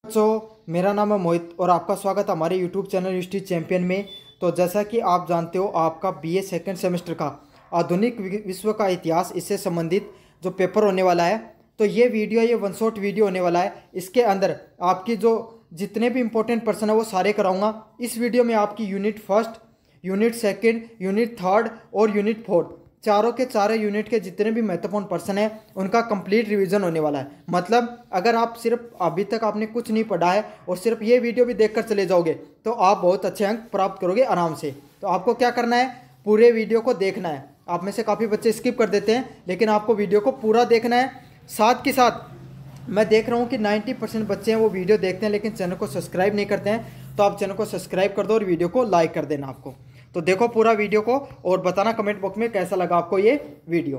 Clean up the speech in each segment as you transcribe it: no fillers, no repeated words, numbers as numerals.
बच्चों, मेरा नाम है मोहित और आपका स्वागत है हमारे YouTube चैनल हिस्ट्री चैंपियन में। तो जैसा कि आप जानते हो, आपका बीए सेकंड सेमेस्टर का आधुनिक विश्व का इतिहास इससे संबंधित जो पेपर होने वाला है, तो ये वन शॉट वीडियो होने वाला है। इसके अंदर आपकी जो जितने भी इंपॉर्टेंट पर्सन है वो सारे कराऊंगा। इस वीडियो में आपकी unit first, unit second, unit third और यूनिट फोर्थ, चारों के चारों यूनिट के जितने भी महत्वपूर्ण पर्सन हैं उनका कंप्लीट रिवीजन होने वाला है। मतलब अगर आप सिर्फ अभी तक आपने कुछ नहीं पढ़ा है और सिर्फ ये वीडियो भी देखकर चले जाओगे तो आप बहुत अच्छे अंक प्राप्त करोगे आराम से। तो आपको क्या करना है, पूरे वीडियो को देखना है। आप में से काफ़ी बच्चे स्किप कर देते हैं, लेकिन आपको वीडियो को पूरा देखना है। साथ के साथ मैं देख रहा हूँ कि 90% बच्चे हैं वो वीडियो देखते हैं लेकिन चैनल को सब्सक्राइब नहीं करते हैं, तो आप चैनल को सब्सक्राइब कर दो और वीडियो को लाइक कर देना। आपको तो देखो पूरा वीडियो को और बताना कमेंट बॉक्स में कैसा लगा आपको ये वीडियो।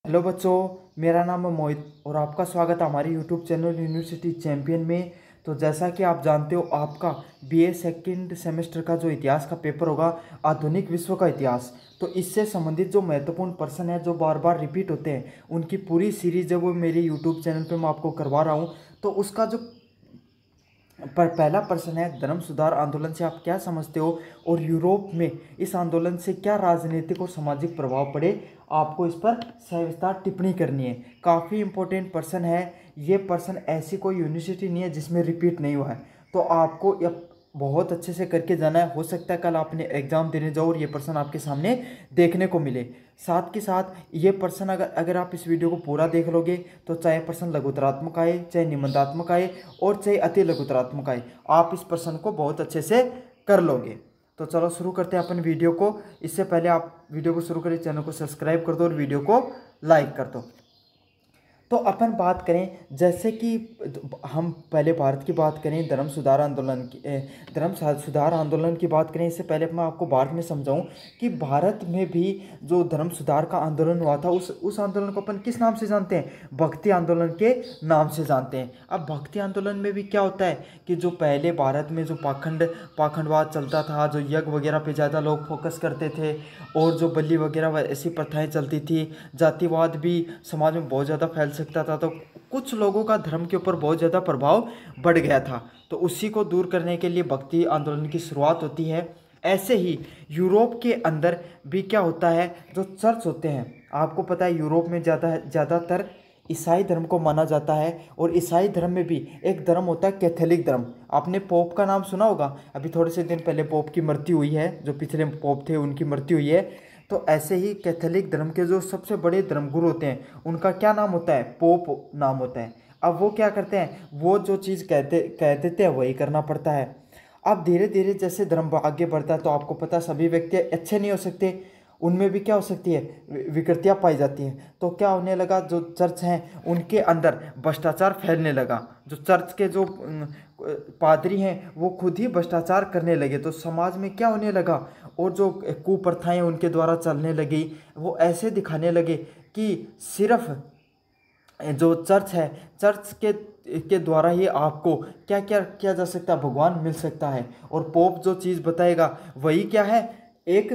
हेलो बच्चों, मेरा नाम है मोहित और आपका स्वागत है हमारे यूट्यूब चैनल यूनिवर्सिटी चैंपियन में। तो जैसा कि आप जानते हो, आपका बीए सेकंड सेमेस्टर का जो इतिहास का पेपर होगा, आधुनिक विश्व का इतिहास, तो इससे संबंधित जो महत्वपूर्ण पर्सन है जो बार बार रिपीट होते हैं, उनकी पूरी सीरीज जब वो मेरे यूट्यूब चैनल पर मैं आपको करवा रहा हूँ। तो उसका जो पहला प्रश्न है, धर्म सुधार आंदोलन से आप क्या समझते हो और यूरोप में इस आंदोलन से क्या राजनीतिक और सामाजिक प्रभाव पड़े। आपको इस पर सविस्तार टिप्पणी करनी है। काफ़ी इंपॉर्टेंट प्रश्न है ये। प्रश्न ऐसी कोई यूनिवर्सिटी नहीं है जिसमें रिपीट नहीं हुआ है, तो आपको बहुत अच्छे से करके जाना है। हो सकता है कल आपने एग्जाम देने जाओ और ये प्रश्न आपके सामने देखने को मिले। साथ के साथ ये प्रश्न अगर आप इस वीडियो को पूरा देख लोगे तो चाहे प्रश्न लघुतरात्मक आए, चाहे निबंधात्मक आए और चाहे अति लघुतरात्मक आए, आप इस प्रश्न को बहुत अच्छे से कर लोगे। तो चलो शुरू करते हैं अपन वीडियो को। इससे पहले आप वीडियो को शुरू करें, चैनल को सब्सक्राइब कर दो और वीडियो को लाइक कर दो। तो अपन बात करें, जैसे कि हम पहले भारत की बात करें, धर्म सुधार आंदोलन की बात करें। इससे पहले मैं आपको भारत में समझाऊं कि भारत में भी जो धर्म सुधार का आंदोलन हुआ था, उस आंदोलन को अपन किस नाम से जानते हैं? भक्ति आंदोलन के नाम से जानते हैं। अब भक्ति आंदोलन में भी क्या होता है कि जो पहले भारत में जो पाखंडवाद चलता था, जो यज्ञ वगैरह पे ज़्यादा लोग फोकस करते थे और जो बलि वगैरह ऐसी प्रथाएँ चलती थी, जातिवाद भी समाज में बहुत ज़्यादा फैल सकता था, तो कुछ लोगों का धर्म के ऊपर बहुत ज़्यादा प्रभाव बढ़ गया था। तो उसी को दूर करने के लिए भक्ति आंदोलन की शुरुआत होती है। ऐसे ही यूरोप के अंदर भी क्या होता है, जो चर्च होते हैं, आपको पता है यूरोप में ज़्यादातर ईसाई धर्म को माना जाता है। और ईसाई धर्म में भी एक धर्म होता है कैथोलिक धर्म। आपने पोप का नाम सुना होगा, अभी थोड़े से दिन पहले पोप की मृत्यु हुई है, जो पिछले पोप थे उनकी मृत्यु हुई है। तो ऐसे ही कैथोलिक धर्म के जो सबसे बड़े धर्मगुरु होते हैं उनका क्या नाम होता है? पोप नाम होता है। अब वो क्या करते हैं, वो जो चीज़ कह देते हैं वही करना पड़ता है। अब धीरे धीरे जैसे धर्म आगे बढ़ता है, तो आपको पता सभी व्यक्ति अच्छे नहीं हो सकते, उनमें भी क्या हो सकती है, विकृतियाँ पाई जाती हैं। तो क्या होने लगा, जो चर्च हैं उनके अंदर भ्रष्टाचार फैलने लगा। जो चर्च के जो पादरी हैं वो खुद ही भ्रष्टाचार करने लगे, तो समाज में क्या होने लगा, और जो कुप्रथाएं उनके द्वारा चलने लगी, वो ऐसे दिखाने लगे कि सिर्फ जो चर्च है, चर्च के द्वारा ही आपको क्या क्या किया जा सकता है, भगवान मिल सकता है। और पोप जो चीज़ बताएगा वही क्या है, एक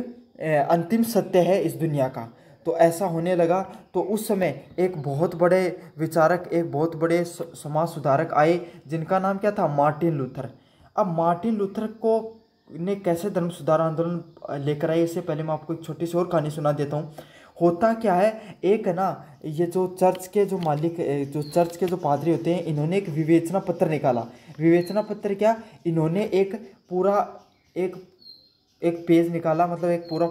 अंतिम सत्य है इस दुनिया का। तो ऐसा होने लगा। तो उस समय एक बहुत बड़े विचारक, एक बहुत बड़े समाज सुधारक आए, जिनका नाम क्या था? Martin Luther. अब मार्टिन लूथर को ने कैसे धर्म सुधार आंदोलन लेकर आए, इससे पहले मैं आपको एक छोटी सी और कहानी सुना देता हूँ। होता क्या है, एक ना ये जो चर्च के जो मालिक, जो चर्च के जो पादरी होते हैं, इन्होंने एक विवेचना पत्र निकाला। विवेचना पत्र क्या, इन्होंने एक पूरा एक पेज निकाला, मतलब एक पूरा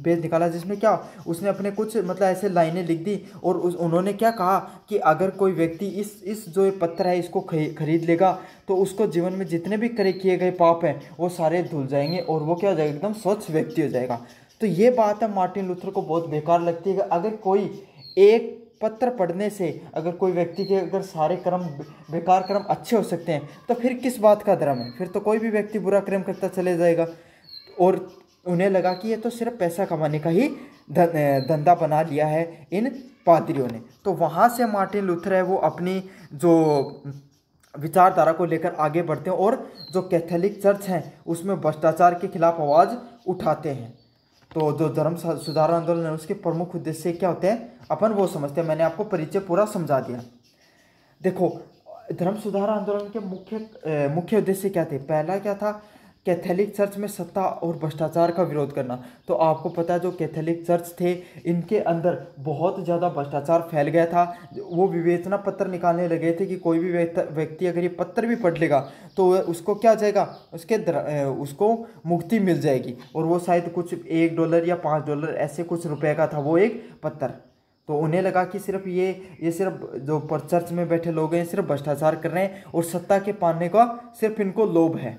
पेज निकाला, जिसमें क्या उसने अपने कुछ मतलब ऐसे लाइनें लिख दी। और उन्होंने क्या कहा कि अगर कोई व्यक्ति इस जो पत्र है इसको खरीद लेगा तो उसको जीवन में जितने भी किए गए पाप हैं वो सारे धुल जाएंगे और वो क्या हो जाएगा, एकदम स्वच्छ व्यक्ति हो जाएगा। तो ये बात है मार्टिन लूथर को बहुत बेकार लगती है कि अगर कोई एक पत्र पढ़ने से अगर कोई व्यक्ति के अगर सारे कर्म, बेकार कर्म अच्छे हो सकते हैं, तो फिर किस बात का धर्म है? फिर तो कोई भी व्यक्ति बुरा कर्म करता चले जाएगा। और उन्हें लगा कि ये तो सिर्फ पैसा कमाने का ही धंधा बना लिया है इन पादरियों ने। तो वहाँ से मार्टिन लूथर है वो अपनी जो विचारधारा को लेकर आगे बढ़ते हैं और जो कैथोलिक चर्च है उसमें भ्रष्टाचार के खिलाफ आवाज़ उठाते हैं। तो जो धर्म सुधार आंदोलन है उसके प्रमुख उद्देश्य क्या होते हैं अपन वो समझते हैं। मैंने आपको परिचय पूरा समझा दिया। देखो, धर्म सुधार आंदोलन के मुख्य उद्देश्य क्या थे? पहला क्या था? कैथोलिक चर्च में सत्ता और भ्रष्टाचार का विरोध करना। तो आपको पता है जो कैथोलिक चर्च थे, इनके अंदर बहुत ज़्यादा भ्रष्टाचार फैल गया था। वो विवेचना पत्र निकालने लगे थे कि कोई भी व्यक्ति अगर ये पत्र भी पढ़ लेगा तो उसको क्या हो जाएगा, उसको मुक्ति मिल जाएगी। और वो शायद कुछ $1 या $5 ऐसे कुछ रुपए का था वो एक पत्र। तो उन्हें लगा कि सिर्फ ये सिर्फ जो पर चर्च में बैठे लोग हैं सिर्फ भ्रष्टाचार कर रहे हैं और सत्ता के पाने का सिर्फ इनको लोभ है,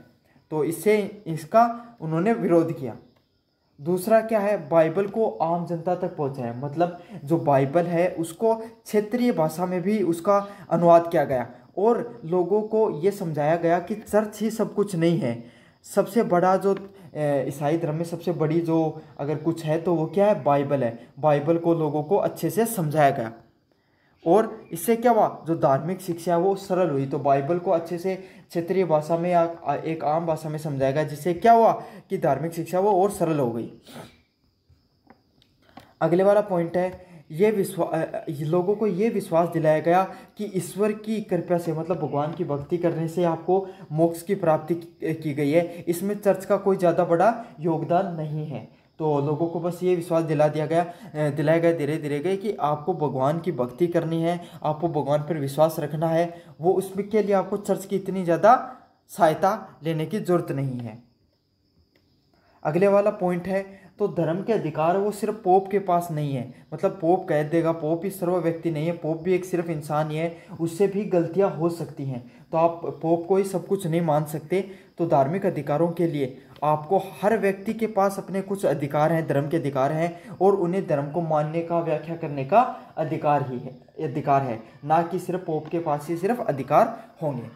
तो इसका उन्होंने विरोध किया। दूसरा क्या है? बाइबल को आम जनता तक पहुंचाया। मतलब जो बाइबल है उसको क्षेत्रीय भाषा में भी उसका अनुवाद किया गया और लोगों को ये समझाया गया कि चर्च ही सब कुछ नहीं है। सबसे बड़ा जो ईसाई धर्म में सबसे बड़ी जो अगर कुछ है तो वो क्या है? बाइबल है। बाइबल को लोगों को अच्छे से समझाया गया और इससे क्या हुआ, जो धार्मिक शिक्षा है वो सरल हुई। तो बाइबल को अच्छे से क्षेत्रीय भाषा में या एक आम भाषा में समझाया गया, जिससे क्या हुआ कि धार्मिक शिक्षा वो और सरल हो गई। अगले वाला पॉइंट है, लोगों को ये विश्वास दिलाया गया कि ईश्वर की कृपा से, मतलब भगवान की भक्ति करने से आपको मोक्ष की प्राप्ति की गई है। इसमें चर्च का कोई ज़्यादा बड़ा योगदान नहीं है। तो लोगों को बस ये विश्वास दिलाया गया धीरे धीरे गए कि आपको भगवान की भक्ति करनी है, आपको भगवान पर विश्वास रखना है। वो उसमें के लिए आपको चर्च की इतनी ज़्यादा सहायता लेने की जरूरत नहीं है। अगले वाला पॉइंट है, तो धर्म के अधिकार वो सिर्फ पोप के पास नहीं है। मतलब पोप कह देगा, पोप ही सर्व व्यक्ति नहीं है, पोप भी एक सिर्फ इंसान ही है, उससे भी गलतियां हो सकती हैं। तो आप पोप को ही सब कुछ नहीं मान सकते। तो धार्मिक अधिकारों के लिए आपको हर व्यक्ति के पास अपने कुछ अधिकार हैं, धर्म के अधिकार हैं, और उन्हें धर्म को मानने का, व्याख्या करने का अधिकार है, ना कि सिर्फ पोप के पास ही सिर्फ अधिकार होंगे।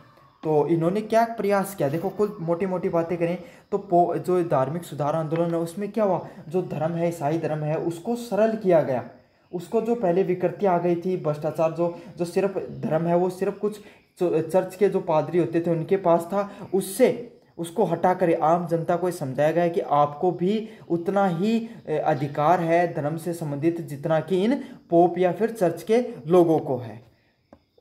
तो इन्होंने क्या प्रयास किया? देखो कुल मोटी मोटी बातें करें तो जो धार्मिक सुधार आंदोलन है उसमें क्या हुआ, जो धर्म है, ईसाई धर्म है, उसको सरल किया गया। उसको जो पहले विकृति आ गई थी, भ्रष्टाचार, जो सिर्फ धर्म है वो सिर्फ कुछ चर्च के जो पादरी होते थे उनके पास था, उसको हटाकर आम जनता को समझाया गया कि आपको भी उतना ही अधिकार है धर्म से संबंधित जितना कि इन पोप या फिर चर्च के लोगों को है।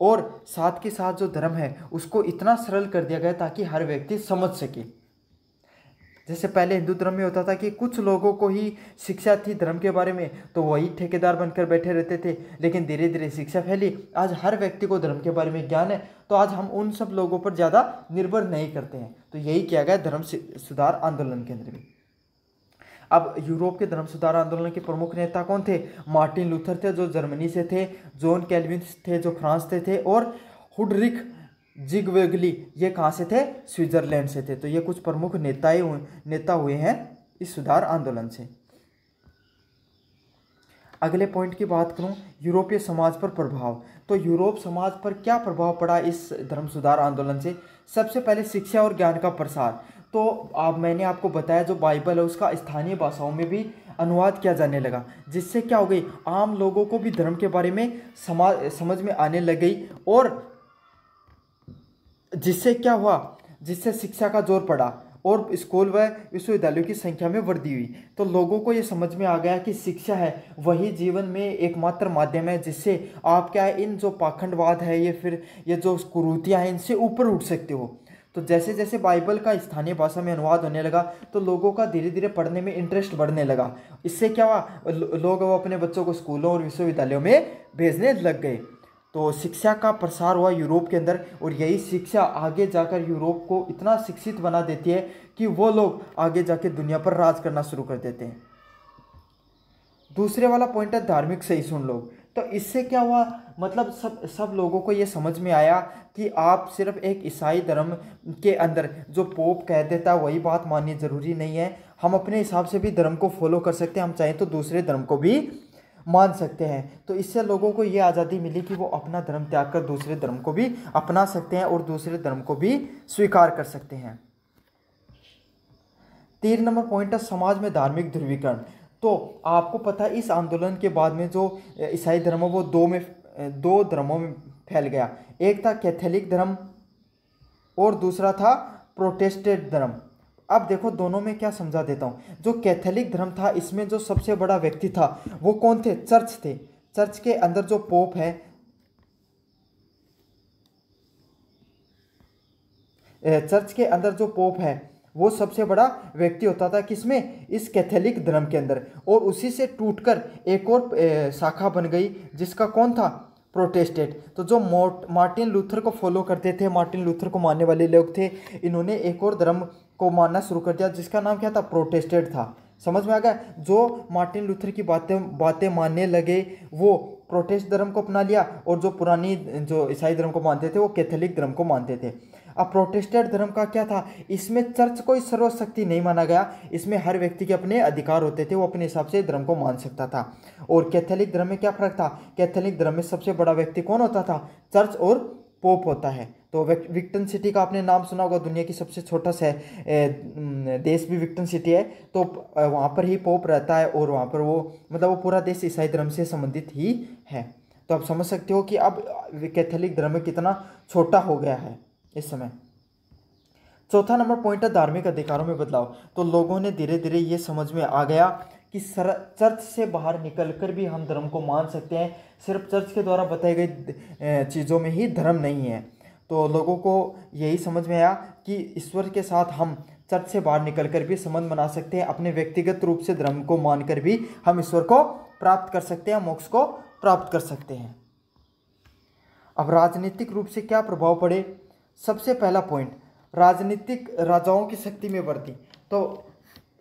और साथ के साथ जो धर्म है उसको इतना सरल कर दिया गया ताकि हर व्यक्ति समझ सके। जैसे पहले हिंदू धर्म में होता था कि कुछ लोगों को ही शिक्षा थी धर्म के बारे में, तो वही ठेकेदार बनकर बैठे रहते थे। लेकिन धीरे धीरे शिक्षा फैली, आज हर व्यक्ति को धर्म के बारे में ज्ञान है, तो आज हम उन सब लोगों पर ज़्यादा निर्भर नहीं करते हैं। तो यही किया गया धर्म सुधार आंदोलन के अंदर भी। अब यूरोप के धर्म सुधार आंदोलन के प्रमुख नेता कौन थे? मार्टिन लूथर थे जो जर्मनी से थे, जॉन कैल्विन थे जो फ्रांस से थे, और हुडरिक जिगवेगली ये कहाँ से थे? स्विट्जरलैंड से थे। तो ये कुछ प्रमुख नेता हुए हैं इस सुधार आंदोलन से। अगले पॉइंट की बात करूं, यूरोपीय समाज पर प्रभाव। तो यूरोप समाज पर क्या प्रभाव पड़ा इस धर्म सुधार आंदोलन से? सबसे पहले शिक्षा और ज्ञान का प्रसार। तो मैंने आपको बताया जो बाइबल है उसका स्थानीय भाषाओं में भी अनुवाद किया जाने लगा, जिससे क्या हो गई, आम लोगों को भी धर्म के बारे में समझ में आने लग गई। और जिससे क्या हुआ, जिससे शिक्षा का जोर पड़ा और स्कूल व विश्वविद्यालयों की संख्या में वृद्धि हुई। तो लोगों को ये समझ में आ गया कि शिक्षा है वही जीवन में एकमात्र माध्यम है जिससे आप क्या है, इन जो पाखंडवाद है ये जो कुरीतियाँ हैं इनसे ऊपर उठ सकते हो। तो जैसे जैसे बाइबल का स्थानीय भाषा में अनुवाद होने लगा तो लोगों का धीरे धीरे पढ़ने में इंटरेस्ट बढ़ने लगा। इससे क्या हुआ, लोग वो अपने बच्चों को स्कूलों और विश्वविद्यालयों में भेजने लग गए। तो शिक्षा का प्रसार हुआ यूरोप के अंदर, और यही शिक्षा आगे जाकर यूरोप को इतना शिक्षित बना देती है कि वो लोग आगे जाके दुनिया पर राज करना शुरू कर देते हैं। दूसरे वाला पॉइंट है धार्मिक सहिष्णु लोग। तो इससे क्या हुआ, मतलब सब लोगों को ये समझ में आया कि आप सिर्फ एक ईसाई धर्म के अंदर जो पोप कह देता है वही बात माननी जरूरी नहीं है। हम अपने हिसाब से भी धर्म को फॉलो कर सकते हैं, हम चाहें तो दूसरे धर्म को भी मान सकते हैं। तो इससे लोगों को ये आज़ादी मिली कि वो अपना धर्म त्याग कर दूसरे धर्म को भी अपना सकते हैं और दूसरे धर्म को भी स्वीकार कर सकते हैं। 3 नंबर पॉइंट है समाज में धार्मिक ध्रुवीकरण। तो आपको पता है इस आंदोलन के बाद में जो ईसाई धर्म है वो दो धर्मों में फैल गया। एक था कैथोलिक धर्म और दूसरा था प्रोटेस्टेंट धर्म। अब देखो दोनों में क्या समझा देता हूँ। जो कैथोलिक धर्म था इसमें जो सबसे बड़ा व्यक्ति था वो कौन थे? चर्च थे। चर्च के अंदर जो पोप है चर्च के अंदर जो पोप है वो सबसे बड़ा व्यक्ति होता था, किसमें, इस कैथोलिक धर्म के अंदर। और उसी से टूटकर एक और शाखा बन गई, जिसका कौन था, प्रोटेस्टेंट। तो जो मार्टिन लूथर को फॉलो करते थे, मार्टिन लूथर को मानने वाले लोग थे, इन्होंने एक और धर्म को मानना शुरू कर दिया, जिसका नाम क्या था, प्रोटेस्टेंट था। समझ में आ गया। जो मार्टिन लूथर की बातें मानने लगे वो प्रोटेस्ट धर्म को अपना लिया, और जो पुरानी जो ईसाई धर्म को मानते थे वो कैथोलिक धर्म को मानते थे। अब प्रोटेस्टेंट धर्म का क्या था, इसमें चर्च को सर्वशक्ति नहीं माना गया, इसमें हर व्यक्ति के अपने अधिकार होते थे, वो अपने हिसाब से धर्म को मान सकता था। और कैथोलिक धर्म में क्या फर्क था, कैथोलिक धर्म में सबसे बड़ा व्यक्ति कौन होता था, चर्च और पोप होता है। तो विक्टन सिटी का आपने नाम सुना होगा, दुनिया की सबसे छोटा सा देश भी विक्टन सिटी है। तो वहाँ पर ही पोप रहता है, और वहाँ पर वो मतलब वो पूरा देश ईसाई धर्म से संबंधित ही है। तो आप समझ सकते हो कि अब कैथोलिक धर्म कितना छोटा हो गया है इस समय। चौथा नंबर पॉइंट है धार्मिक अधिकारों में बदलाव। तो लोगों ने धीरे धीरे ये समझ में आ गया कि चर्च से बाहर निकलकर भी हम धर्म को मान सकते हैं, सिर्फ चर्च के द्वारा बताई गई चीज़ों में ही धर्म नहीं है। तो लोगों को यही समझ में आया कि ईश्वर के साथ हम चर्च से बाहर निकलकर भी संबंध बना सकते हैं, अपने व्यक्तिगत रूप से धर्म को मानकर भी हम ईश्वर को प्राप्त कर सकते हैं, मोक्ष को प्राप्त कर सकते हैं। अब राजनीतिक रूप से क्या प्रभाव पड़े, सबसे पहला पॉइंट, राजनीतिक राजाओं की शक्ति में वृद्धि। तो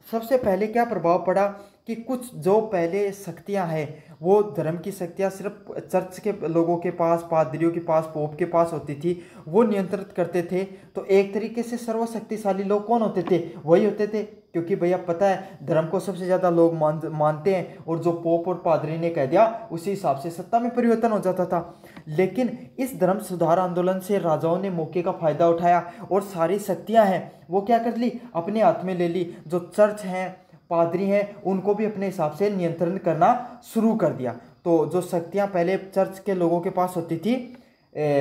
सबसे पहले क्या प्रभाव पड़ा कि कुछ जो पहले शक्तियां हैं वो धर्म की शक्तियां सिर्फ चर्च के लोगों के पास, पादरियों के पास, पोप के पास होती थी, वो नियंत्रित करते थे। तो एक तरीके से सर्वशक्तिशाली लोग कौन होते थे, वही होते थे, क्योंकि भैया पता है धर्म को सबसे ज़्यादा लोग मानते हैं, और जो पोप और पादरी ने कह दिया उसी हिसाब से सत्ता में परिवर्तन हो जाता था। लेकिन इस धर्म सुधार आंदोलन से राजाओं ने मौके का फायदा उठाया, और सारी शक्तियां हैं वो क्या कर ली, अपने हाथ में ले ली। जो चर्च हैं, पादरी हैं, उनको भी अपने हिसाब से नियंत्रण करना शुरू कर दिया। तो जो शक्तियां पहले चर्च के लोगों के पास होती थी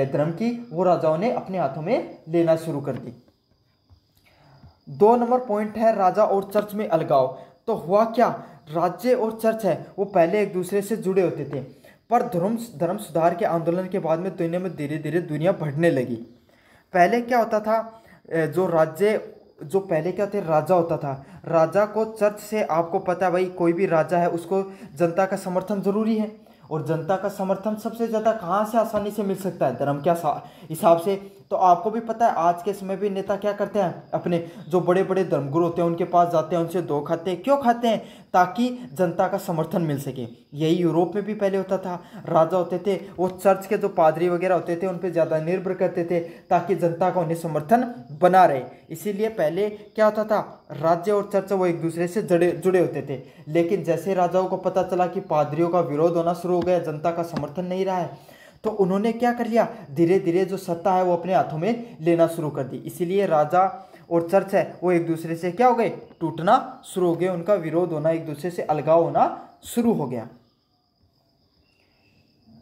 धर्म की, वो राजाओं ने अपने हाथों में लेना शुरू कर दी। 2 नंबर पॉइंट है राजा और चर्च में अलगाव। तो हुआ क्या, राज्य और चर्च है वो पहले एक दूसरे से जुड़े होते थे, पर धर्म सुधार के आंदोलन के बाद में दुनिया में धीरे धीरे दुनिया बढ़ने लगी। पहले क्या होता था, जो राज्य जो पहले क्या थे, राजा होता था, राजा को चर्च से, आपको पता है भाई कोई भी राजा है उसको जनता का समर्थन जरूरी है, और जनता का समर्थन सबसे ज़्यादा कहाँ से आसानी से मिल सकता है, धर्म के हिसाब से। तो आपको भी पता है आज के समय भी नेता क्या करते हैं, अपने जो बड़े बड़े धर्मगुरु होते हैं उनके पास जाते हैं, उनसे दो खाते हैं। क्यों खाते हैं, ताकि जनता का समर्थन मिल सके। यही यूरोप में भी पहले होता था, राजा होते थे वो चर्च के जो पादरी वगैरह होते थे उन पर ज़्यादा निर्भर करते थे, ताकि जनता का उन्हें समर्थन बना रहे। इसीलिए पहले क्या होता था, राज्य और चर्च वो एक दूसरे से जुड़े होते थे। लेकिन जैसे राजाओं को पता चला कि पादरियों का विरोध होना शुरू हो गया, जनता का समर्थन नहीं रहा है, तो उन्होंने क्या कर लिया, धीरे धीरे जो सत्ता है वो अपने हाथों में लेना शुरू कर दी। इसीलिए राजा और चर्च है वो एक दूसरे से क्या हो गए, टूटना शुरू हो गए, उनका विरोध होना, एक दूसरे से अलगाव होना शुरू हो गया।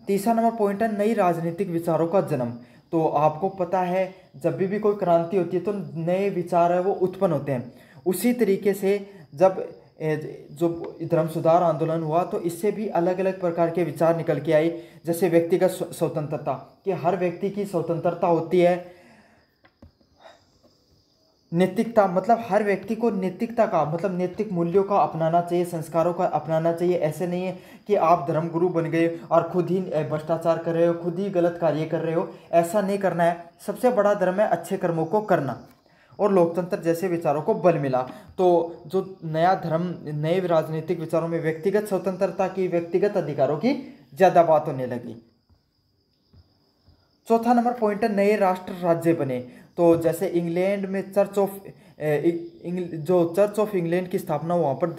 तीसरा नंबर पॉइंट है नई राजनीतिक विचारों का जन्म। तो आपको पता है जब भी कोई क्रांति होती है तो नए विचार है वो उत्पन्न होते हैं। उसी तरीके से जब जो धर्म सुधार आंदोलन हुआ तो इससे भी अलग अलग प्रकार के विचार निकल के आए, जैसे व्यक्तिगत स्वतंत्रता, कि हर व्यक्ति की स्वतंत्रता होती है। नैतिकता, मतलब हर व्यक्ति को नैतिकता का मतलब नैतिक मूल्यों का अपनाना चाहिए, संस्कारों का अपनाना चाहिए। ऐसे नहीं है कि आप धर्मगुरु बन गए और खुद ही भ्रष्टाचार कर रहे हो, खुद ही गलत कार्य कर रहे हो, ऐसा नहीं करना है। सबसे बड़ा धर्म है अच्छे कर्मों को करना, और लोकतंत्र जैसे विचारों को बल मिला। तो जो नया धर्म, नए राजनीतिक विचारों में व्यक्तिगत स्वतंत्रता की, व्यक्तिगत अधिकारों की ज़्यादा बात होने लगी। चौथा नंबर पॉइंट है नए राष्ट्र राज्य बने। तो जैसे इंग्लैंड में चर्च ऑफ इंग्लैंड की स्थापना, वहाँ पर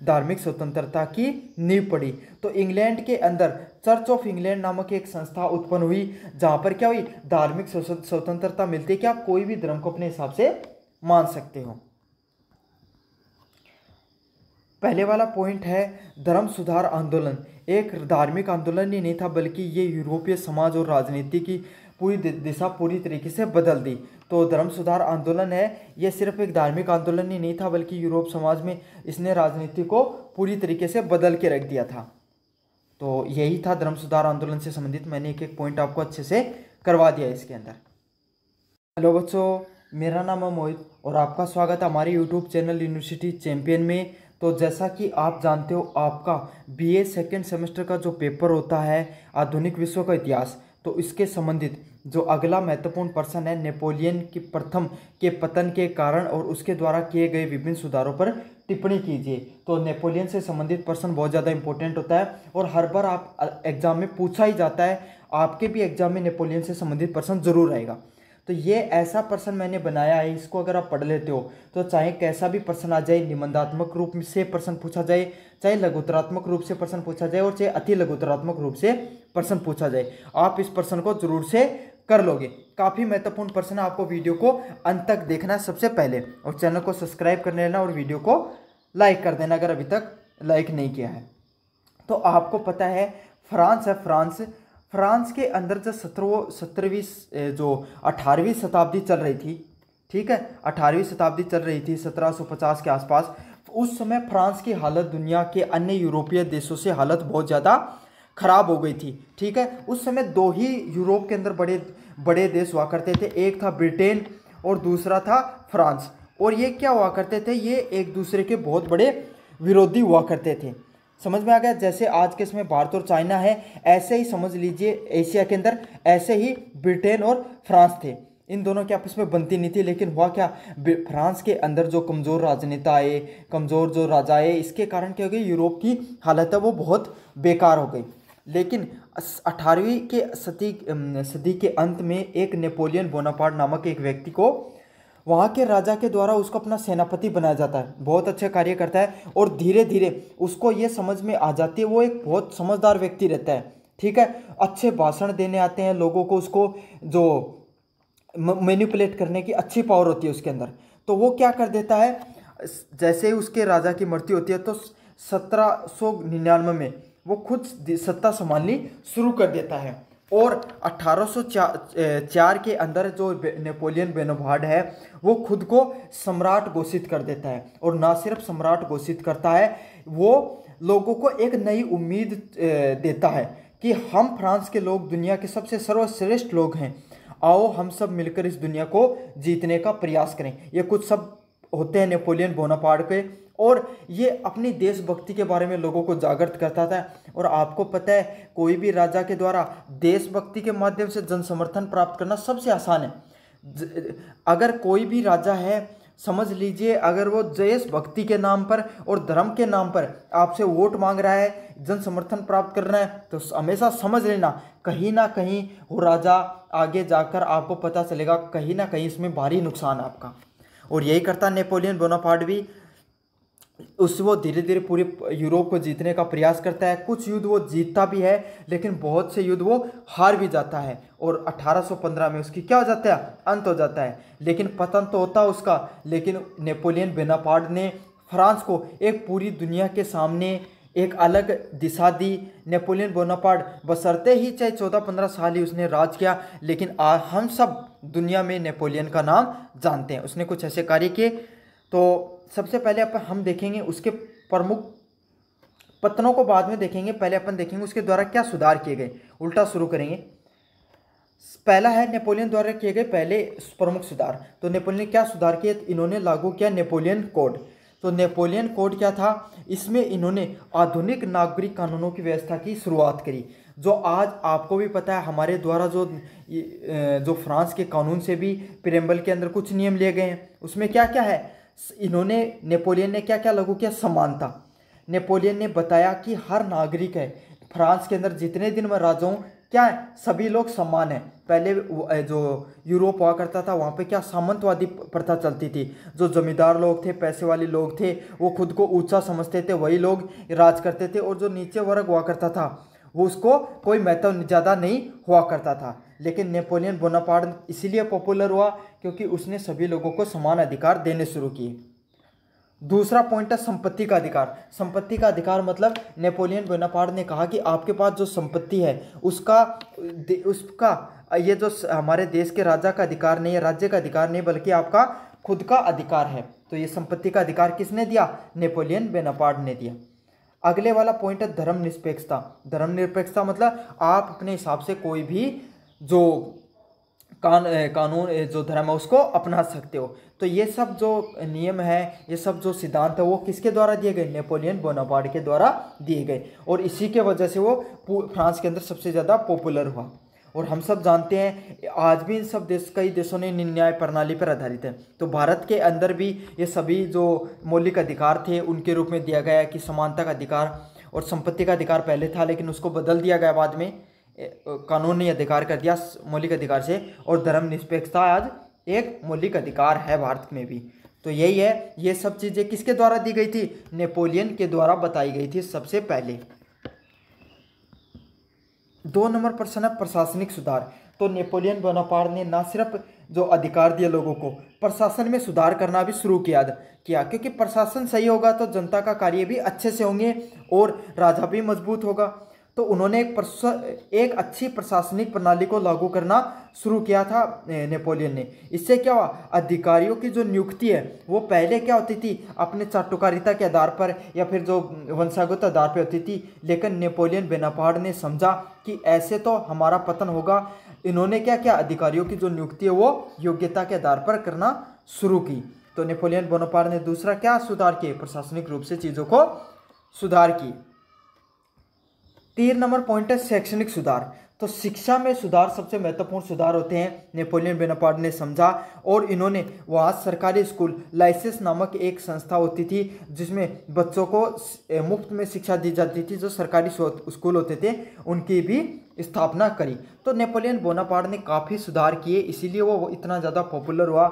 धार्मिक स्वतंत्रता की नींव पड़ी। तो इंग्लैंड के अंदर चर्च ऑफ इंग्लैंड नामक एक संस्था उत्पन्न हुई, जहाँ पर क्या हुई, धार्मिक स्वतंत्रता मिलती है कि आप कोई भी धर्म को अपने हिसाब से मान सकते हो। पहले वाला पॉइंट है धर्म सुधार आंदोलन एक धार्मिक आंदोलन ही नहीं था, बल्कि ये यूरोपीय समाज और राजनीति की पूरी दिशा पूरी तरीके से बदल दी। तो धर्म सुधार आंदोलन है, ये सिर्फ एक धार्मिक आंदोलन ही नहीं था, बल्कि यूरोप समाज में इसने राजनीति को पूरी तरीके से बदल के रख दिया था। तो यही था धर्म सुधार आंदोलन से संबंधित। मैंने एक एक पॉइंट आपको अच्छे से करवा दिया इसके अंदर। हेलो बच्चों, मेरा नाम है मोहित और आपका स्वागत है हमारे यूट्यूब चैनल यूनिवर्सिटी चैंपियन में। तो जैसा कि आप जानते हो, आपका बीए सेकेंड सेमेस्टर का जो पेपर होता है आधुनिक विश्व का इतिहास, तो इसके संबंधित जो अगला महत्वपूर्ण प्रश्न है, नेपोलियन की प्रथम के पतन के कारण और उसके द्वारा किए गए विभिन्न सुधारों पर टिप्पणी कीजिए। तो नेपोलियन से संबंधित प्रश्न बहुत ज़्यादा इंपॉर्टेंट होता है और हर बार आप एग्जाम में पूछा ही जाता है। आपके भी एग्जाम में नेपोलियन से संबंधित प्रश्न जरूर आएगा। तो ये ऐसा प्रश्न मैंने बनाया है, इसको अगर आप पढ़ लेते हो तो चाहे कैसा भी प्रश्न आ जाए, निबंधात्मक रूप से प्रश्न पूछा जाए, चाहे लघुतरात्मक रूप से प्रश्न पूछा जाए और चाहे अति लघुतरात्मक रूप से प्रश्न पूछा जाए, आप इस प्रश्न को जरूर से कर लोगे। काफ़ी महत्वपूर्ण प्रश्न है, आपको वीडियो को अंत तक देखना है सबसे पहले, और चैनल को सब्सक्राइब कर लेना और वीडियो को लाइक कर देना अगर अभी तक लाइक नहीं किया है। तो आपको पता है फ्रांस है, फ्रांस के अंदर जो 18वीं शताब्दी चल रही थी, ठीक है, 18वीं शताब्दी चल रही थी 1750 के आसपास। उस समय फ्रांस की हालत दुनिया के अन्य यूरोपीय देशों से हालत बहुत ज़्यादा खराब हो गई थी, ठीक है। उस समय दो ही यूरोप के अंदर बड़े बड़े देश हुआ करते थे, एक था ब्रिटेन और दूसरा था फ्रांस। और ये क्या हुआ करते थे, ये एक दूसरे के बहुत बड़े विरोधी हुआ करते थे। समझ में आ गया? जैसे आज के इसमें भारत और चाइना है, ऐसे ही समझ लीजिए एशिया के अंदर ऐसे ही ब्रिटेन और फ्रांस थे। इन दोनों के आपस में बनती नहीं थी, लेकिन हुआ क्या, फ्रांस के अंदर जो कमज़ोर राजनेता आए, कमज़ोर जो राजा आए, इसके कारण क्या हो गई, यूरोप की हालत है वो बहुत बेकार हो गई। लेकिन 18वीं के सदी के अंत में एक नेपोलियन बोनापार्ट नामक एक व्यक्ति को वहाँ के राजा के द्वारा उसको अपना सेनापति बनाया जाता है। बहुत अच्छा कार्य करता है और धीरे धीरे उसको ये समझ में आ जाती है, वो एक बहुत समझदार व्यक्ति रहता है, ठीक है। अच्छे भाषण देने आते हैं लोगों को, उसको जो मैनिपुलेट करने की अच्छी पावर होती है उसके अंदर। तो वो क्या कर देता है, जैसे ही उसके राजा की मृत्यु होती है तो 1799 में वो खुद सत्ता संभालनी शुरू कर देता है। और 1804 के अंदर जो नेपोलियन बोनापार्ट है वो खुद को सम्राट घोषित कर देता है। और ना सिर्फ सम्राट घोषित करता है, वो लोगों को एक नई उम्मीद देता है कि हम फ्रांस के लोग दुनिया के सबसे सर्वश्रेष्ठ लोग हैं, आओ हम सब मिलकर इस दुनिया को जीतने का प्रयास करें। ये कुछ सब होते हैं नेपोलियन बोनापार्ट के, और ये अपनी देशभक्ति के बारे में लोगों को जागृत करता था। और आपको पता है कोई भी राजा के द्वारा देशभक्ति के माध्यम से जन समर्थन प्राप्त करना सबसे आसान है। अगर कोई भी राजा है, समझ लीजिए, अगर वो देशभक्ति के नाम पर और धर्म के नाम पर आपसे वोट मांग रहा है, जन समर्थन प्राप्त कर रहा है, तो हमेशा समझ लेना कहीं ना कहीं वो राजा आगे जाकर आपको पता चलेगा कहीं ना कहीं इसमें भारी नुकसान है आपका। और यही करता नेपोलियन बोनापार्ट भी, वो धीरे धीरे पूरे यूरोप को जीतने का प्रयास करता है। कुछ युद्ध वो जीतता भी है, लेकिन बहुत से युद्ध वो हार भी जाता है। और 1815 में उसकी क्या हो जाता है, अंत हो जाता है। लेकिन पतन तो होता है उसका, लेकिन नेपोलियन बोनापार्ट ने फ्रांस को एक पूरी दुनिया के सामने एक अलग दिशा दी। नेपोलियन बोनापार्ट बशर्ते ही चाहे 14-15 साल ही उसने राज किया, लेकिन हम सब दुनिया में नेपोलियन का नाम जानते हैं। उसने कुछ ऐसे कार्य किए। तो सबसे पहले हम देखेंगे उसके प्रमुख पत्तनों को, बाद में देखेंगे, पहले अपन देखेंगे उसके द्वारा क्या सुधार किए गए। उल्टा शुरू करेंगे। पहला है नेपोलियन द्वारा किए गए पहले प्रमुख सुधार। तो नेपोलियन ने क्या सुधार किए, इन्होंने लागू किया नेपोलियन कोड। तो नेपोलियन कोड क्या था, इसमें इन्होंने आधुनिक नागरिक कानूनों की व्यवस्था की शुरुआत करी। जो आज आपको भी पता है हमारे द्वारा जो फ्रांस के कानून से भी प्रेम्बल के अंदर कुछ नियम लिए गए हैं, उसमें क्या क्या है, इन्होंने नेपोलियन ने क्या क्या लागू किया, समानता। नेपोलियन ने बताया कि हर नागरिक है फ्रांस के अंदर, जितने दिन मैं राजा हूँ, क्या है, सभी लोग समान हैं। पहले जो यूरोप हुआ करता था वहाँ पे क्या सामंतवादी प्रथा चलती थी। जो जमींदार लोग थे, पैसे वाले लोग थे, वो खुद को ऊंचा समझते थे, वही लोग राज करते थे। और जो नीचे वर्ग हुआ करता था वो उसको कोई महत्व ज़्यादा नहीं हुआ करता था। लेकिन नेपोलियन बोनापार्ट इसीलिए पॉपुलर हुआ क्योंकि उसने सभी लोगों को समान अधिकार देने शुरू किए। दूसरा पॉइंट है संपत्ति का अधिकार। संपत्ति का अधिकार मतलब नेपोलियन बोनापार्ट ने कहा कि आपके पास जो संपत्ति है उसका ये जो हमारे देश के राजा का अधिकार नहीं है, राज्य का अधिकार नहीं, बल्कि आपका खुद का अधिकार है। तो ये संपत्ति का अधिकार किसने दिया, नेपोलियन बोनापार्ट ने दिया। अगले वाला पॉइंट है धर्मनिरपेक्षता। धर्मनिरपेक्षता मतलब आप अपने हिसाब से कोई भी जो कानून जो धर्म है उसको अपना सकते हो। तो ये सब जो नियम है, ये सब जो सिद्धांत है वो किसके द्वारा दिए गए? नेपोलियन बोनापार्ट के द्वारा दिए गए। और इसी के वजह से वो फ्रांस के अंदर सबसे ज़्यादा पॉपुलर हुआ। और हम सब जानते हैं आज भी इन सब कई देशों ने न्याय प्रणाली पर आधारित है। तो भारत के अंदर भी ये सभी जो मौलिक अधिकार थे उनके रूप में दिया गया कि समानता का अधिकार और संपत्ति का अधिकार पहले था, लेकिन उसको बदल दिया गया बाद में, कानून ने अधिकार कर दिया मौलिक अधिकार से। और धर्मनिरपेक्षता आज एक मौलिक अधिकार है भारत में भी। तो यही है, ये सब चीज़ें किसके द्वारा दी गई थी? नेपोलियन के द्वारा बताई गई थी सबसे पहले। 2 नंबर प्रश्न है प्रशासनिक सुधार। तो नेपोलियन बोनापार्ट ने ना सिर्फ जो अधिकार दिए लोगों को, प्रशासन में सुधार करना भी शुरू किया, क्योंकि प्रशासन सही होगा तो जनता का कार्य भी अच्छे से होंगे और राजा भी मजबूत होगा। तो उन्होंने एक अच्छी प्रशासनिक प्रणाली को लागू करना शुरू किया था नेपोलियन ने। इससे क्या हुआ? अधिकारियों की जो नियुक्ति है वो पहले क्या होती थी? अपने चाटुकारिता के आधार पर या फिर जो वंशागत आधार पर होती थी। लेकिन नेपोलियन बोनापार्ट ने समझा कि ऐसे तो हमारा पतन होगा। इन्होंने क्या किया? अधिकारियों की जो नियुक्ति है वो योग्यता के आधार पर करना शुरू की। तो नेपोलियन बोनापार्ट ने दूसरा क्या सुधार किए? प्रशासनिक रूप से चीज़ों को सुधार की। 3 नंबर पॉइंट है शैक्षणिक सुधार। तो शिक्षा में सुधार सबसे महत्वपूर्ण सुधार होते हैं, नेपोलियन बोनापार्ट ने समझा। और इन्होंने वहाँ सरकारी स्कूल लाइसेंस नामक एक संस्था होती थी जिसमें बच्चों को मुफ्त में शिक्षा दी जाती थी, जो सरकारी स्कूल होते थे उनकी भी स्थापना करी। तो नेपोलियन बोनापार्ट ने काफ़ी सुधार किए, इसीलिए वो इतना ज़्यादा पॉपुलर हुआ।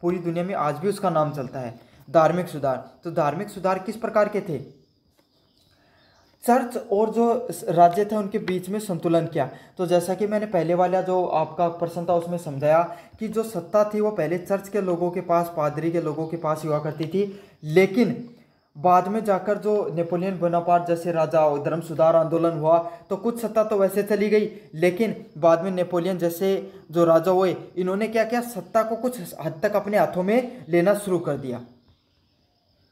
पूरी दुनिया में आज भी उसका नाम चलता है। धार्मिक सुधार। तो धार्मिक सुधार किस प्रकार के थे? चर्च और जो राज्य थे उनके बीच में संतुलन किया। तो जैसा कि मैंने पहले वाला जो आपका प्रश्न था उसमें समझाया कि जो सत्ता थी वो पहले चर्च के लोगों के पास, पादरी के लोगों के पास हुआ करती थी, लेकिन बाद में जाकर जो नेपोलियन बोनापार्ट जैसे राजा धर्म सुधार आंदोलन हुआ तो कुछ सत्ता तो वैसे चली गई, लेकिन बाद में नेपोलियन जैसे जो राजा हुए इन्होंने क्या किया? सत्ता को कुछ हद तक अपने हाथों में लेना शुरू कर दिया।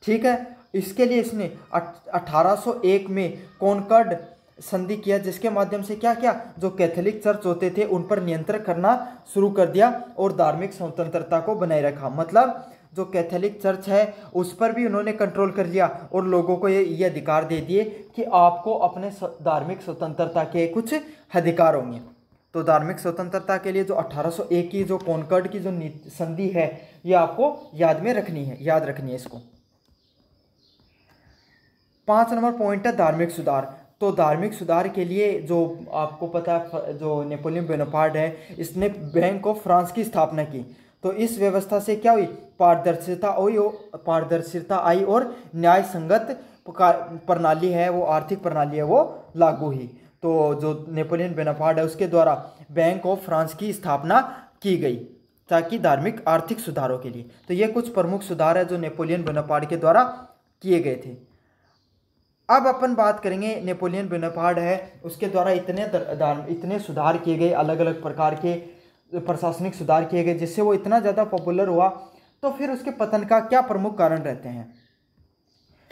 ठीक है, इसके लिए इसने 1801 में कॉनकॉर्ड संधि किया, जिसके माध्यम से क्या किया? जो कैथोलिक चर्च होते थे उन पर नियंत्रण करना शुरू कर दिया और धार्मिक स्वतंत्रता को बनाए रखा। मतलब जो कैथोलिक चर्च है उस पर भी उन्होंने कंट्रोल कर लिया और लोगों को ये अधिकार दे दिए कि आपको अपने धार्मिक स्वतंत्रता के कुछ अधिकार होंगे। तो धार्मिक स्वतंत्रता के लिए जो 1801 की जो कॉनकॉर्ड की जो संधि है ये आपको याद रखनी है इसको। 5 नंबर पॉइंट है धार्मिक सुधार। तो धार्मिक सुधार के लिए जो आपको पता है जो नेपोलियन बोनापार्ट है इसने बैंक ऑफ फ्रांस की स्थापना की। तो इस व्यवस्था से क्या हुई? पारदर्शिता आई और न्याय संगत प्रणाली है वो, आर्थिक प्रणाली है वो लागू हुई। तो जो नेपोलियन बोनापार्ट है उसके द्वारा बैंक ऑफ फ्रांस की स्थापना की गई ताकि धार्मिक आर्थिक सुधारों के लिए। तो ये कुछ प्रमुख सुधार है जो नेपोलियन बोनापार्ट के द्वारा किए गए थे। अब अपन बात करेंगे नेपोलियन बोनापार्ट है उसके द्वारा इतने सुधार किए गए, अलग अलग प्रकार के प्रशासनिक सुधार किए गए जिससे वो इतना ज़्यादा पॉपुलर हुआ। तो फिर उसके पतन का क्या प्रमुख कारण रहते हैं?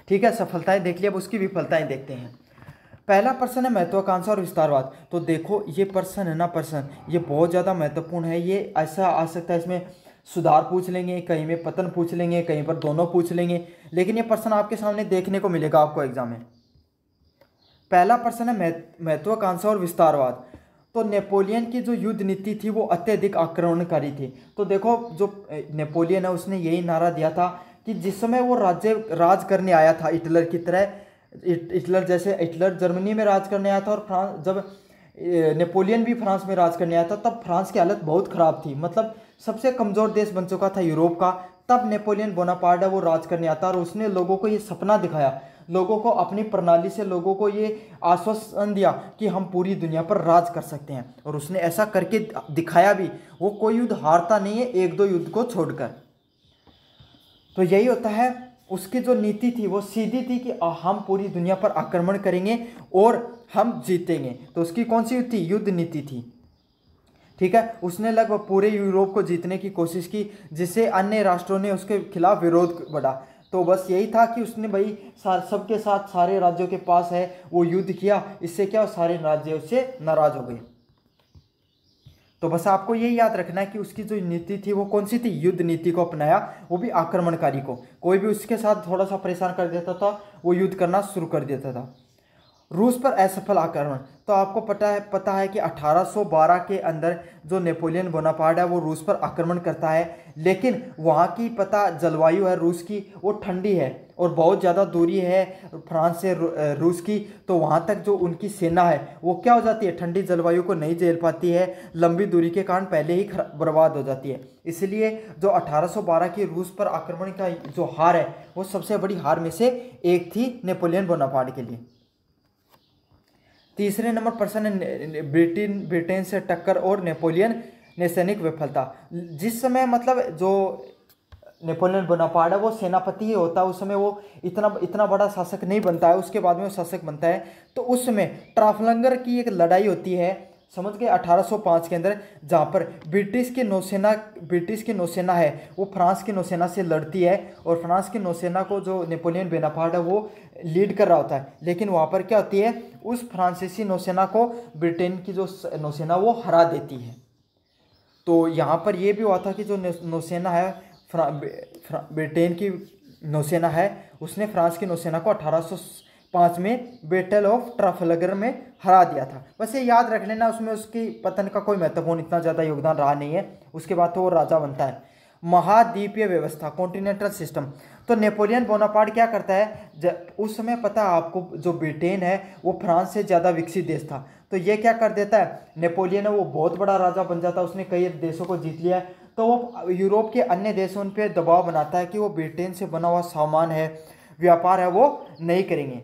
ठीक है, सफलताएं देख लिया, अब उसकी विफलताएं देखते हैं। पहला प्रश्न है महत्वाकांक्षा और विस्तारवाद। तो देखो ये प्रश्न है ना, प्रश्न ये बहुत ज़्यादा महत्वपूर्ण है। ये ऐसा आ सकता है इसमें सुधार पूछ लेंगे, कहीं में पतन पूछ लेंगे, कहीं पर दोनों पूछ लेंगे, लेकिन ये प्रश्न आपके सामने देखने को मिलेगा आपको एग्जाम में। पहला प्रश्न है महत्वाकांक्षा और विस्तारवाद। तो नेपोलियन की जो युद्ध नीति थी वो अत्यधिक आक्रमणकारी थी। तो देखो जो नेपोलियन है उसने यही नारा दिया था कि जिस समय वो राज करने आया था हिटलर की तरह, हिटलर जर्मनी में राज करने आया था और फ्रांस, जब नेपोलियन भी फ्रांस में राज करने आया था तब फ्रांस की हालत बहुत ख़राब थी, मतलब सबसे कमज़ोर देश बन चुका था यूरोप का। तब नेपोलियन बोनापार्ट है वो राज करने आता और उसने लोगों को ये सपना दिखाया, लोगों को अपनी प्रणाली से लोगों को ये आश्वासन दिया कि हम पूरी दुनिया पर राज कर सकते हैं, और उसने ऐसा करके दिखाया भी। वो कोई युद्ध हारता नहीं है एक दो युद्ध को छोड़कर। तो यही होता है, उसकी जो नीति थी वो सीधी थी कि हम पूरी दुनिया पर आक्रमण करेंगे और हम जीतेंगे। तो उसकी कौन सी युद्ध थी? युद्ध नीति थी। ठीक है, उसने लगभग पूरे यूरोप को जीतने की कोशिश की जिससे अन्य राष्ट्रों ने उसके खिलाफ विरोध बढ़ा। तो बस यही था कि उसने भाई सबके साथ सारे राज्यों के पास है वो युद्ध किया, इससे क्या सारे राज्य उससे नाराज हो गए। तो बस आपको यही याद रखना है कि उसकी जो नीति थी वो कौन सी थी, युद्ध नीति को अपनाया, वो भी आक्रमणकारी को। कोई भी उसके साथ थोड़ा सा परेशान कर देता था वो युद्ध करना शुरू कर देता था। रूस पर असफल आक्रमण, तो आपको पता है कि 1812 के अंदर जो नेपोलियन बोनापार्ट है वो रूस पर आक्रमण करता है, लेकिन वहाँ की जलवायु है रूस की वो ठंडी है और बहुत ज़्यादा दूरी है फ्रांस से रूस की, तो वहाँ तक जो उनकी सेना है वो क्या हो जाती है, ठंडी जलवायु को नहीं झेल पाती है, लंबी दूरी के कारण पहले ही बर्बाद हो जाती है। इसलिए जो 1812 की रूस पर आक्रमण का जो हार है वो सबसे बड़ी हार में से एक थी नेपोलियन बोनापार्ट के लिए। तीसरे नंबर प्रश्न है ब्रिटेन से टक्कर और नेपोलियन ने सैनिक विफलता। जिस समय मतलब जो नेपोलियन बोनापार्ट है वो सेनापति ही होता है, उस समय वो इतना बड़ा शासक नहीं बनता है, उसके बाद में वो शासक बनता है। तो उस समय ट्राफलगर की एक लड़ाई होती है, समझ गए, 1805 के अंदर, जहाँ पर ब्रिटिश की नौसेना है वो फ्रांस की नौसेना से लड़ती है और फ्रांस की नौसेना को जो नेपोलियन बोनापार्ट है वो लीड कर रहा होता है। लेकिन वहाँ पर क्या होती है, उस फ्रांसीसी नौसेना को ब्रिटेन की जो नौसेना वो हरा देती है। तो यहाँ पर ये भी हुआ था कि जो नौसेना है ब्रिटेन की नौसेना है उसने फ्रांस की नौसेना को 1805 में बैटल ऑफ ट्राफलगर में हरा दिया था। बस ये याद रख लेना, उसमें उसकी पतन का कोई महत्वपूर्ण इतना ज़्यादा योगदान रहा नहीं है। उसके बाद तो वो राजा बनता है। महाद्वीपीय व्यवस्था, कॉन्टिनेंटल सिस्टम, तो नेपोलियन बोनापार्ट क्या करता है, उस समय पता है आपको जो ब्रिटेन है वो फ्रांस से ज़्यादा विकसित देश था, तो ये क्या कर देता है, नेपोलियन है वो बहुत बड़ा राजा बन जाता है, उसने कई देशों को जीत लिया है। तो वो यूरोप के अन्य देशों पर दबाव बनाता है कि वो ब्रिटेन से बना हुआ सामान है, व्यापार है, वो नहीं करेंगे।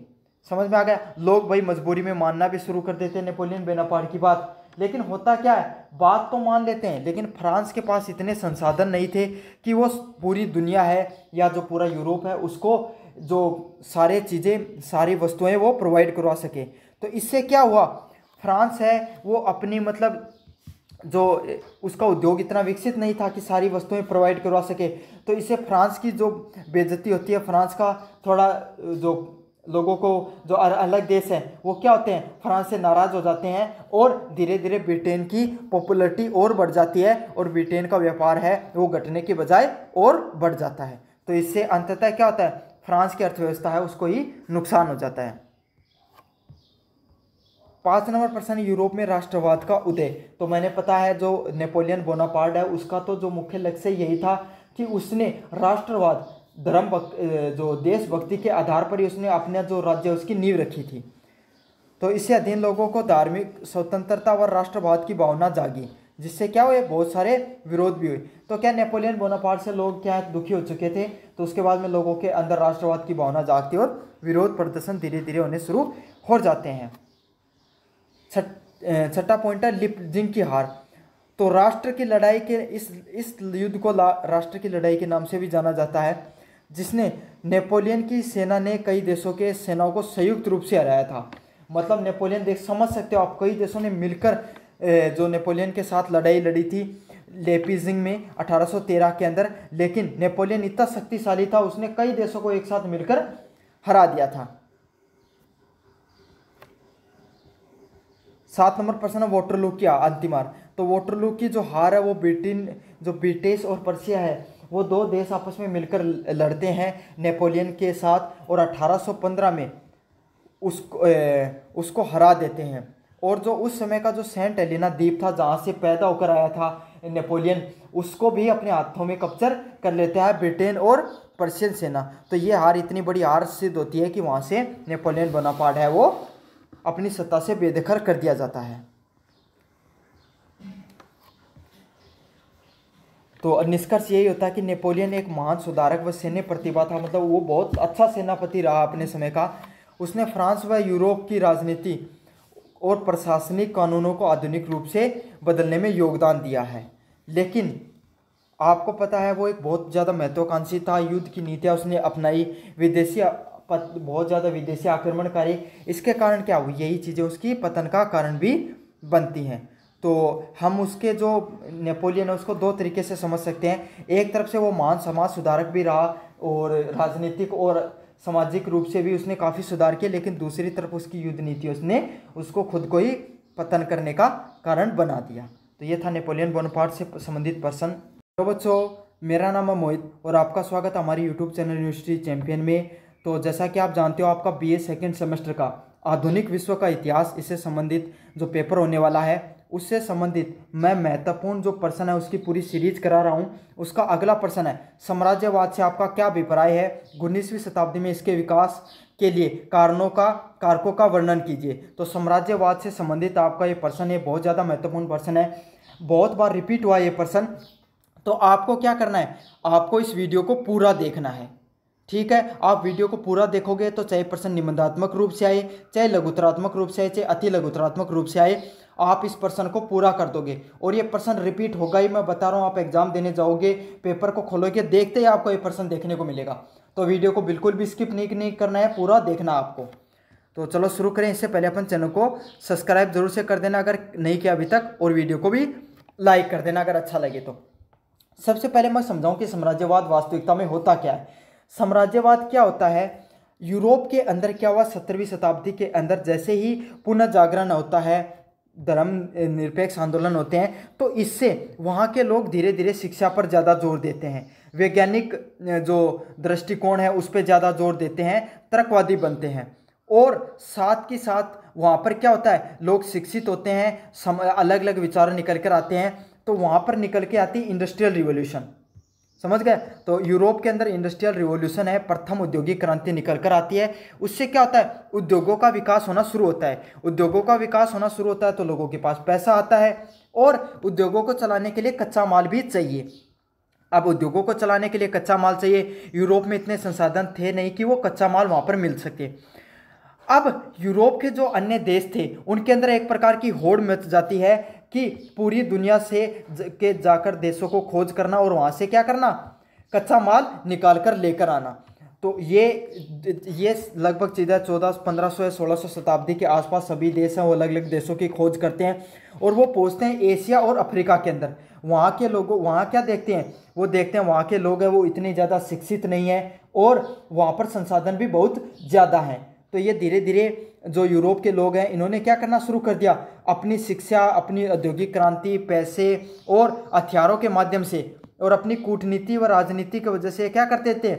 समझ में आ गया। लोग भाई मजबूरी में मानना भी शुरू कर देते हैं नेपोलियन बोनापार्ट की बात, लेकिन होता क्या है, बात तो मान लेते हैं, लेकिन फ्रांस के पास इतने संसाधन नहीं थे कि वो पूरी दुनिया है या जो पूरा यूरोप है उसको जो सारे चीज़ें सारी वस्तुएं वो प्रोवाइड करवा सके। तो इससे क्या हुआ, फ्रांस है वो अपनी मतलब जो उसका उद्योग इतना विकसित नहीं था कि सारी वस्तुएं प्रोवाइड करवा सके, तो इससे फ्रांस की जो बेइज्जती होती है, फ्रांस का थोड़ा जो लोगों को जो अलग देश है वो क्या होते हैं, फ्रांस से नाराज़ हो जाते हैं और धीरे धीरे ब्रिटेन की पॉपुलैरिटी और बढ़ जाती है और ब्रिटेन का व्यापार है वो घटने के बजाय और बढ़ जाता है। तो इससे अंततः क्या होता है, फ्रांस की अर्थव्यवस्था है उसको ही नुकसान हो जाता है। 5 नंबर प्रश्न, यूरोप में राष्ट्रवाद का उदय। तो मैंने पता है जो नेपोलियन बोनापार्ट है उसका तो जो मुख्य लक्ष्य यही था कि उसने राष्ट्रवाद जो देशभक्ति के आधार पर ही उसने अपना जो राज्य उसकी नींव रखी थी। तो इससे अधीन लोगों को धार्मिक स्वतंत्रता व राष्ट्रवाद की भावना जागी, जिससे क्या हुए, बहुत सारे विरोध भी हुए। तो क्या नेपोलियन बोनापार्ट से लोग क्या दुखी हो चुके थे, तो उसके बाद में लोगों के अंदर राष्ट्रवाद की भावना जागती और विरोध प्रदर्शन धीरे धीरे होने शुरू हो जाते हैं। छठा पॉइंट है लिपजिंग की हार। तो राष्ट्र की लड़ाई के इस युद्ध को राष्ट्र की लड़ाई के नाम से भी जाना जाता है, जिसने नेपोलियन की सेना ने कई देशों के सेनाओं को संयुक्त रूप से हराया था। मतलब नेपोलियन देश समझ सकते हो आप, कई देशों ने मिलकर जो नेपोलियन के साथ लड़ाई लड़ी थी लेपीजिंग में 1813 के अंदर, लेकिन नेपोलियन इतना शक्तिशाली था उसने कई देशों को एक साथ मिलकर हरा दिया था। 7 नंबर प्रश्न है वाटरलू की अंतिम हार। तो वाटरलू की जो हार है वो ब्रिटिश और पर्शिया है वो दो देश आपस में मिलकर लड़ते हैं नेपोलियन के साथ और 1815 में उसको हरा देते हैं। और जो उस समय का जो सेंट हेलेना द्वीप था जहाँ से पैदा होकर आया था नेपोलियन, उसको भी अपने हाथों में कैप्चर कर लेता है ब्रिटेन और पर्शियन सेना। तो ये हार इतनी बड़ी हार सिद्ध होती है कि वहाँ से नेपोलियन बोनापार्ट है वो अपनी सत्ता से बेदखल कर दिया जाता है। तो निष्कर्ष यही होता है कि नेपोलियन एक महान सुधारक व सैन्य प्रतिभा था, मतलब वो बहुत अच्छा सेनापति रहा अपने समय का। उसने फ्रांस व यूरोप की राजनीति और प्रशासनिक कानूनों को आधुनिक रूप से बदलने में योगदान दिया है। लेकिन आपको पता है वो एक बहुत ज़्यादा महत्वाकांक्षी था, युद्ध की नीतियाँ उसने अपनाई, बहुत ज़्यादा विदेशी आक्रमणकारी, इसके कारण क्या हुई, यही चीज़ें उसकी पतन का कारण भी बनती हैं। तो हम उसके जो नेपोलियन है उसको दो तरीके से समझ सकते हैं। एक तरफ से वो महान समाज सुधारक भी रहा और राजनीतिक और सामाजिक रूप से भी उसने काफ़ी सुधार किया, लेकिन दूसरी तरफ उसकी युद्ध नीति उसने उसको खुद को ही पतन करने का कारण बना दिया। तो ये था नेपोलियन बोनापार्ट से संबंधित प्रश्न। तो बच्चों, मेरा नाम है मोहित और आपका स्वागत है हमारे यूट्यूब चैनल यूनिवर्सिटी चैंपियन में। तो जैसा कि आप जानते हो, आपका बीए सेकेंड सेमेस्टर का आधुनिक विश्व का इतिहास, इससे संबंधित जो पेपर होने वाला है, उससे संबंधित मैं महत्वपूर्ण जो प्रश्न है उसकी पूरी सीरीज करा रहा हूँ। उसका अगला प्रश्न है, साम्राज्यवाद से आपका क्या अभिप्राय है? 19वीं शताब्दी में इसके विकास के लिए कारकों का वर्णन कीजिए। तो साम्राज्यवाद से संबंधित आपका ये प्रश्न है, बहुत ज़्यादा महत्वपूर्ण प्रश्न है, बहुत बार रिपीट हुआ ये प्रश्न। तो आपको क्या करना है, आपको इस वीडियो को पूरा देखना है, ठीक है। आप वीडियो को पूरा देखोगे तो चाहे प्रश्न निबंधात्मक रूप से आए, चाहे लघुतरात्मक रूप से आए, चाहे अति लघुतरात्मक रूप से आए, आप इस प्रश्न को पूरा कर दोगे। और ये प्रश्न रिपीट होगा ही, मैं बता रहा हूँ। आप एग्जाम देने जाओगे, पेपर को खोलोगे, देखते ही आपको ये प्रश्न देखने को मिलेगा। तो वीडियो को बिल्कुल भी स्किप नहीं करना है, पूरा देखना आपको। तो चलो शुरू करें। इससे पहले अपन चैनल को सब्सक्राइब जरूर से कर देना अगर नहीं किया अभी तक, और वीडियो को भी लाइक कर देना अगर अच्छा लगे तो। सबसे पहले मैं समझाऊं कि साम्राज्यवाद वास्तविकता में होता क्या है। साम्राज्यवाद क्या होता है? यूरोप के अंदर क्या हुआ, 17वीं शताब्दी के अंदर जैसे ही पुनः जागरण होता है, धर्म निरपेक्ष आंदोलन होते हैं, तो इससे वहाँ के लोग धीरे धीरे शिक्षा पर ज़्यादा जोर देते हैं, वैज्ञानिक जो दृष्टिकोण है उस पर ज़्यादा जोर देते हैं, तर्कवादी बनते हैं। और साथ के साथ वहाँ पर क्या होता है, लोग शिक्षित होते हैं, अलग अलग विचार निकल कर आते हैं। तो वहाँ पर निकल के आती इंडस्ट्रियल रिवॉल्यूशन, समझ गए। तो यूरोप के अंदर इंडस्ट्रियल रिवॉल्यूशन है, प्रथम औद्योगिक क्रांति निकल कर आती है। उससे क्या होता है, उद्योगों का विकास होना शुरू होता है। उद्योगों का विकास होना शुरू होता है तो लोगों के पास पैसा आता है, और उद्योगों को चलाने के लिए कच्चा माल भी चाहिए। अब उद्योगों को चलाने के लिए कच्चा माल चाहिए। यूरोप में इतने संसाधन थे नहीं कि वो कच्चा माल वहाँ पर मिल सके। अब यूरोप के जो अन्य देश थे उनके अंदर एक प्रकार की होड़ मच जाती है कि पूरी दुनिया से जाकर देशों को खोज करना और वहाँ से क्या करना, कच्चा माल निकाल कर लेकर आना। तो ये लगभग चीज़ें 1500 या 1600 शताब्दी के आसपास सभी देश हैं वो अलग अलग देशों की खोज करते हैं, और वो पहुँचते हैं एशिया और अफ्रीका के अंदर। वहाँ के लोगों, वहाँ क्या देखते हैं, वो देखते हैं वहाँ के लोग हैं वो इतने ज़्यादा शिक्षित नहीं हैं, और वहाँ पर संसाधन भी बहुत ज़्यादा हैं। तो ये धीरे धीरे जो यूरोप के लोग हैं इन्होंने क्या करना शुरू कर दिया, अपनी शिक्षा, अपनी औद्योगिक क्रांति, पैसे और हथियारों के माध्यम से, और अपनी कूटनीति व राजनीति की वजह से क्या करते थे,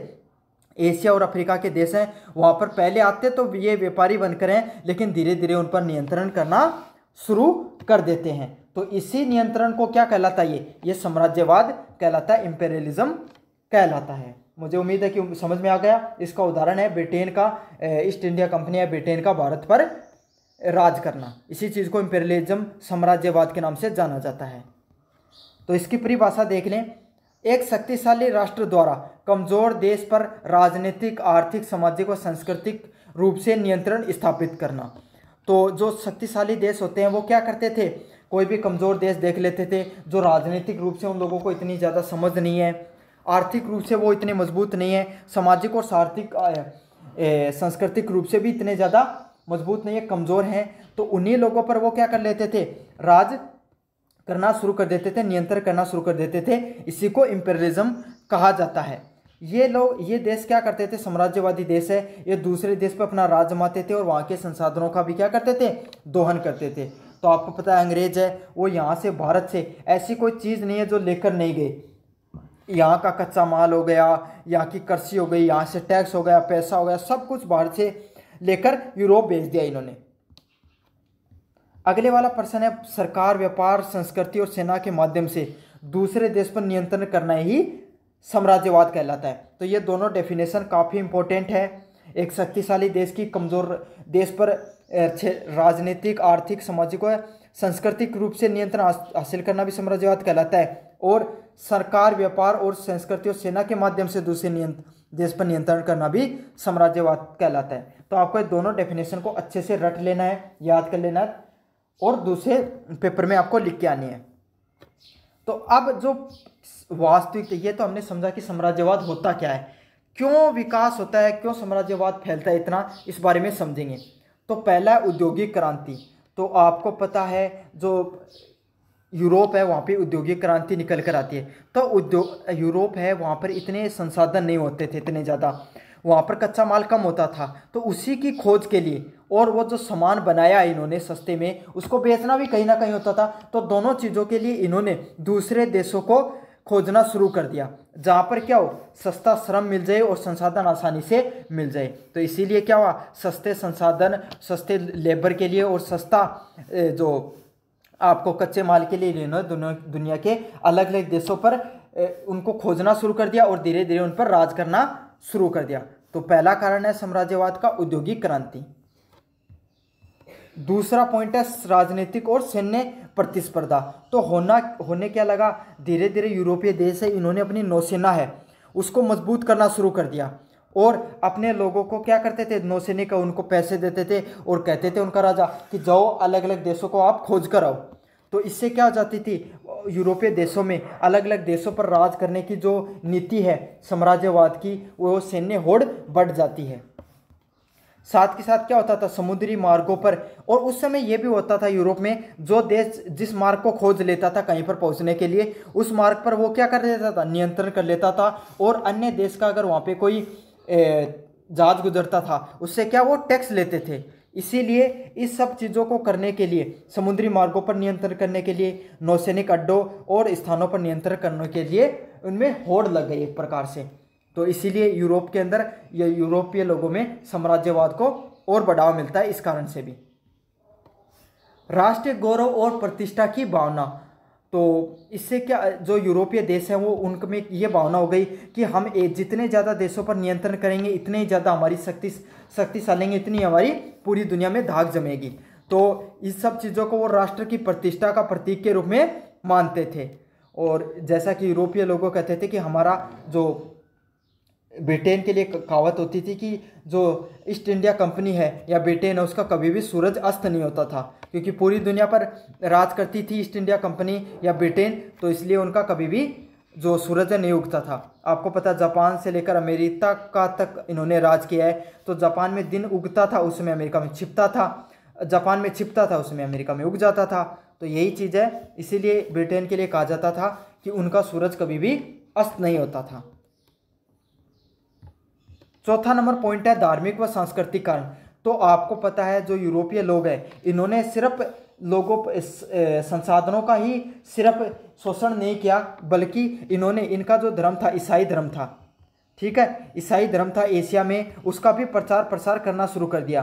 एशिया और अफ्रीका के देश हैं वहाँ पर पहले आते तो ये व्यापारी बनकर हैं, लेकिन धीरे धीरे उन पर नियंत्रण करना शुरू कर देते हैं। तो इसी नियंत्रण को क्या कहलाता है, ये साम्राज्यवाद कहलाता है, इंपेरियलिज्म कहलाता है। मुझे उम्मीद है कि समझ में आ गया। इसका उदाहरण है ब्रिटेन का, ईस्ट इंडिया कंपनी है ब्रिटेन का भारत पर राज करना। इसी चीज़ को इंपेरियलिज्म, साम्राज्यवाद के नाम से जाना जाता है। तो इसकी परिभाषा देख लें, एक शक्तिशाली राष्ट्र द्वारा कमजोर देश पर राजनीतिक, आर्थिक, सामाजिक व सांस्कृतिक रूप से नियंत्रण स्थापित करना। तो जो शक्तिशाली देश होते हैं वो क्या करते थे, कोई भी कमज़ोर देश देख लेते थे जो राजनीतिक रूप से उन लोगों को इतनी ज़्यादा समझ नहीं है, आर्थिक रूप से वो इतने मजबूत नहीं है, सामाजिक और सांस्कृतिक रूप से भी इतने ज़्यादा मजबूत नहीं है, कमज़ोर हैं। तो उन्हीं लोगों पर वो क्या कर लेते थे, राज करना शुरू कर देते थे, नियंत्रण करना शुरू कर देते थे। इसी को इंपेरियलिज्म कहा जाता है। ये देश क्या करते थे, साम्राज्यवादी देश है, ये दूसरे देश पर अपना राज जमाते थे और वहाँ के संसाधनों का भी क्या करते थे, दोहन करते थे। तो आपको पता है अंग्रेज है वो यहाँ से, भारत से ऐसी कोई चीज़ नहीं है जो लेकर नहीं गए। यहाँ का कच्चा माल हो गया, यहाँ की कृषि हो गई, यहाँ से टैक्स हो गया, पैसा हो गया, सब कुछ बाहर से लेकर यूरोप भेज दिया इन्होंने। अगले वाला प्रश्न है, सरकार, व्यापार, संस्कृति और सेना के माध्यम से दूसरे देश पर नियंत्रण करना ही साम्राज्यवाद कहलाता है। तो ये दोनों डेफिनेशन काफ़ी इंपॉर्टेंट है। एक शक्तिशाली देश की कमज़ोर देश पर राजनीतिक, आर्थिक, सामाजिक और सांस्कृतिक रूप से नियंत्रण हासिल करना भी साम्राज्यवाद कहलाता है, और सरकार, व्यापार और संस्कृति और सेना के माध्यम से दूसरे देश पर नियंत्रण करना भी साम्राज्यवाद कहलाता है। तो आपको ये दोनों डेफिनेशन को अच्छे से रट लेना है, याद कर लेना है, और दूसरे पेपर में आपको लिख के आनी है। तो अब जो वास्तविक, ये तो हमने समझा कि साम्राज्यवाद होता क्या है, क्यों विकास होता है, क्यों साम्राज्यवाद फैलता है इतना, इस बारे में समझेंगे। तो पहला औद्योगिक क्रांति। तो आपको पता है जो यूरोप है वहाँ पे औद्योगिक क्रांति निकल कर आती है। तो यूरोप है वहाँ पर इतने संसाधन नहीं होते थे इतने ज़्यादा, वहाँ पर कच्चा माल कम होता था। तो उसी की खोज के लिए और वो जो सामान बनाया इन्होंने सस्ते में उसको बेचना भी कहीं ना कहीं होता था। तो दोनों चीज़ों के लिए इन्होंने दूसरे देशों को खोजना शुरू कर दिया जहाँ पर क्या हो, सस्ता श्रम मिल जाए और संसाधन आसानी से मिल जाए। तो इसीलिए क्या हुआ, सस्ते संसाधन, सस्ते लेबर के लिए और सस्ता जो आपको कच्चे माल के लिए इन्होंने दुनिया के अलग अलग देशों पर उनको खोजना शुरू कर दिया और धीरे धीरे उन पर राज करना शुरू कर दिया। तो पहला कारण है साम्राज्यवाद का औद्योगिक क्रांति। दूसरा पॉइंट है राजनीतिक और सैन्य प्रतिस्पर्धा। तो होने क्या लगा, धीरे धीरे यूरोपीय देश है इन्होंने अपनी नौसेना है उसको मजबूत करना शुरू कर दिया और अपने लोगों को क्या करते थे, नौसैनिक का उनको पैसे देते थे और कहते थे उनका राजा कि जाओ अलग अलग देशों को आप खोज कर आओ। तो इससे क्या हो जाती थी, यूरोपीय देशों में अलग अलग देशों पर राज करने की जो नीति है साम्राज्यवाद की, वो सैन्य होड़ बढ़ जाती है। साथ के साथ क्या होता था, समुद्री मार्गों पर, और उस समय यह भी होता था यूरोप में, जो देश जिस मार्ग को खोज लेता था कहीं पर पहुंचने के लिए, उस मार्ग पर वो क्या कर लेता था, नियंत्रण कर लेता था। और अन्य देश का अगर वहाँ पे कोई जहाज गुजरता था उससे क्या वो टैक्स लेते थे। इसीलिए इस सब चीज़ों को करने के लिए, समुद्री मार्गों पर नियंत्रण करने के लिए, नौसैनिक अड्डों और स्थानों पर नियंत्रण करने के लिए उनमें होड़ लग गई एक प्रकार से। तो इसीलिए यूरोप के अंदर या यूरोपीय लोगों में साम्राज्यवाद को और बढ़ावा मिलता है इस कारण से भी। राष्ट्रीय गौरव और प्रतिष्ठा की भावना, तो इससे क्या, जो यूरोपीय देश हैं वो उनमें ये भावना हो गई कि हम जितने ज़्यादा देशों पर नियंत्रण करेंगे इतने ही ज़्यादा हमारी शक्तिशाली, इतनी हमारी पूरी दुनिया में धाक जमेगी। तो इस सब चीज़ों को वो राष्ट्र की प्रतिष्ठा का प्रतीक के रूप में मानते थे। और जैसा कि यूरोपीय लोगों कहते थे कि हमारा जो ब्रिटेन के लिए कहावत होती थी कि जो ईस्ट इंडिया कंपनी है या ब्रिटेन है उसका कभी भी सूरज अस्त नहीं होता था, क्योंकि पूरी दुनिया पर राज करती थी ईस्ट इंडिया कंपनी या ब्रिटेन, तो इसलिए उनका कभी भी जो सूरज नहीं उगता था। आपको पता, जापान से लेकर अमेरिका का तक इन्होंने राज किया है। तो जापान में दिन उगता था उसमें अमेरिका में छिपता था, जापान में छिपता था उसमें अमेरिका में उग जाता था। तो यही चीज़ है, इसीलिए ब्रिटेन के लिए कहा जाता था कि उनका सूरज कभी भी अस्त नहीं होता था। चौथा नंबर पॉइंट है धार्मिक व सांस्कृतिक कारण। तो आपको पता है जो यूरोपीय लोग हैं इन्होंने सिर्फ लोगों संसाधनों का ही सिर्फ शोषण नहीं किया, बल्कि इन्होंने, इनका जो धर्म था ईसाई धर्म था, ठीक है, ईसाई धर्म था एशिया में, उसका भी प्रचार प्रसार करना शुरू कर दिया।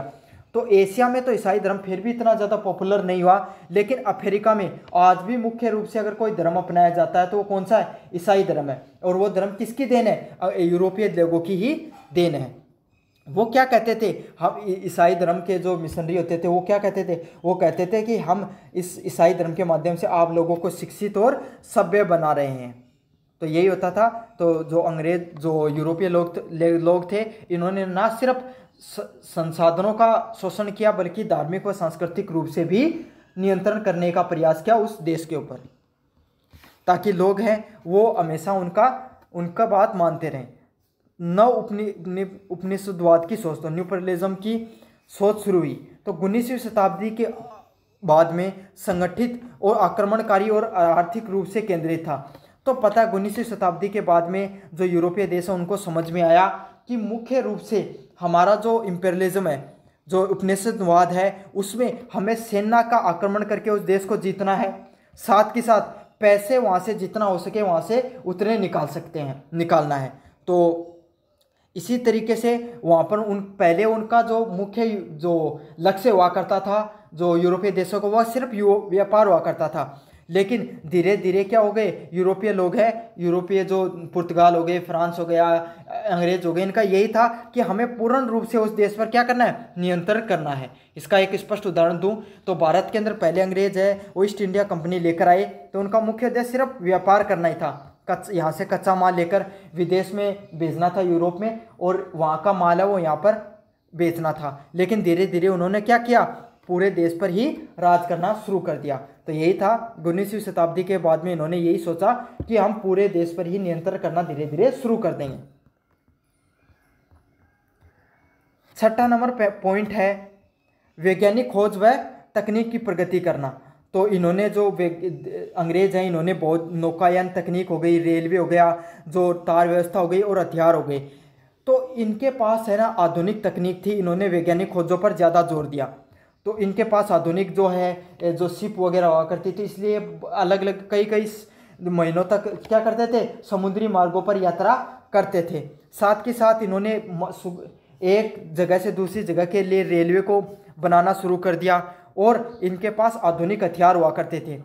तो एशिया में तो ईसाई धर्म फिर भी इतना ज़्यादा पॉपुलर नहीं हुआ, लेकिन अफ्रीका में आज भी मुख्य रूप से अगर कोई धर्म अपनाया जाता है तो वो कौन सा है, ईसाई धर्म है। और वो धर्म किसकी देन है, यूरोपीय लोगों की ही देन है। वो क्या कहते थे, हम ईसाई धर्म के जो मिशनरी होते थे वो क्या कहते थे, वो कहते थे कि हम इस ईसाई धर्म के माध्यम से आप लोगों को शिक्षित और सभ्य बना रहे हैं। तो यही होता था। तो जो अंग्रेज, जो यूरोपीय लोग थे, इन्होंने ना सिर्फ संसाधनों का शोषण किया बल्कि धार्मिक व सांस्कृतिक रूप से भी नियंत्रण करने का प्रयास किया उस देश के ऊपर, ताकि लोग हैं वो हमेशा उनका बात मानते रहें। नव उपनिषदवाद की सोच, तो न्यूपरलिज्म की सोच शुरू हुई। तो 19वीं शताब्दी के बाद में संगठित और आक्रमणकारी और आर्थिक रूप से केंद्रित था। तो पता है 19वीं शताब्दी के बाद में जो यूरोपीय देश है उनको समझ में आया कि मुख्य रूप से हमारा जो इम्पेरियलिज्म है, जो उपनिषदवाद है, उसमें हमें सेना का आक्रमण करके उस देश को जीतना है, साथ के साथ पैसे वहाँ से जितना हो सके वहाँ से उतने निकालना है। तो इसी तरीके से वहाँ पर पहले उनका जो मुख्य जो लक्ष्य हुआ करता था जो यूरोपीय देशों को, वह सिर्फ व्यापार हुआ करता था। लेकिन धीरे धीरे क्या हो गए, यूरोपीय लोग हैं, यूरोपीय जो पुर्तगाल हो गए, फ्रांस हो गया, अंग्रेज हो गए, इनका यही था कि हमें पूर्ण रूप से उस देश पर क्या करना है, नियंत्रण करना है। इसका एक स्पष्ट उदाहरण दूं तो भारत के अंदर पहले अंग्रेज है वो ईस्ट इंडिया कंपनी लेकर आए, तो उनका मुख्य उद्देश्य सिर्फ व्यापार करना ही था। यहाँ से कच्चा माल लेकर विदेश में भेजना था यूरोप में, और वहाँ का माल है वो यहाँ पर बेचना था। लेकिन धीरे धीरे उन्होंने क्या किया, पूरे देश पर ही राज करना शुरू कर दिया। तो यही था 19वीं शताब्दी के बाद में इन्होंने यही सोचा कि हम पूरे देश पर ही नियंत्रण करना धीरे धीरे शुरू कर देंगे। छठा नंबर पॉइंट है वैज्ञानिक खोज व तकनीक की प्रगति करना। तो इन्होंने जो अंग्रेज हैं इन्होंने बहुत नौकायान तकनीक हो गई, रेलवे हो गया, जो तार व्यवस्था हो गई और हथियार हो गए, तो इनके पास है ना आधुनिक तकनीक थी, इन्होंने वैज्ञानिक खोजों पर ज़्यादा जोर दिया। तो इनके पास आधुनिक जो है जो शिप वगैरह हुआ करती थी, इसलिए अलग अलग कई कई महीनों तक क्या करते थे, समुद्री मार्गों पर यात्रा करते थे। साथ के साथ इन्होंने एक जगह से दूसरी जगह के लिए रेलवे को बनाना शुरू कर दिया, और इनके पास आधुनिक हथियार हुआ करते थे,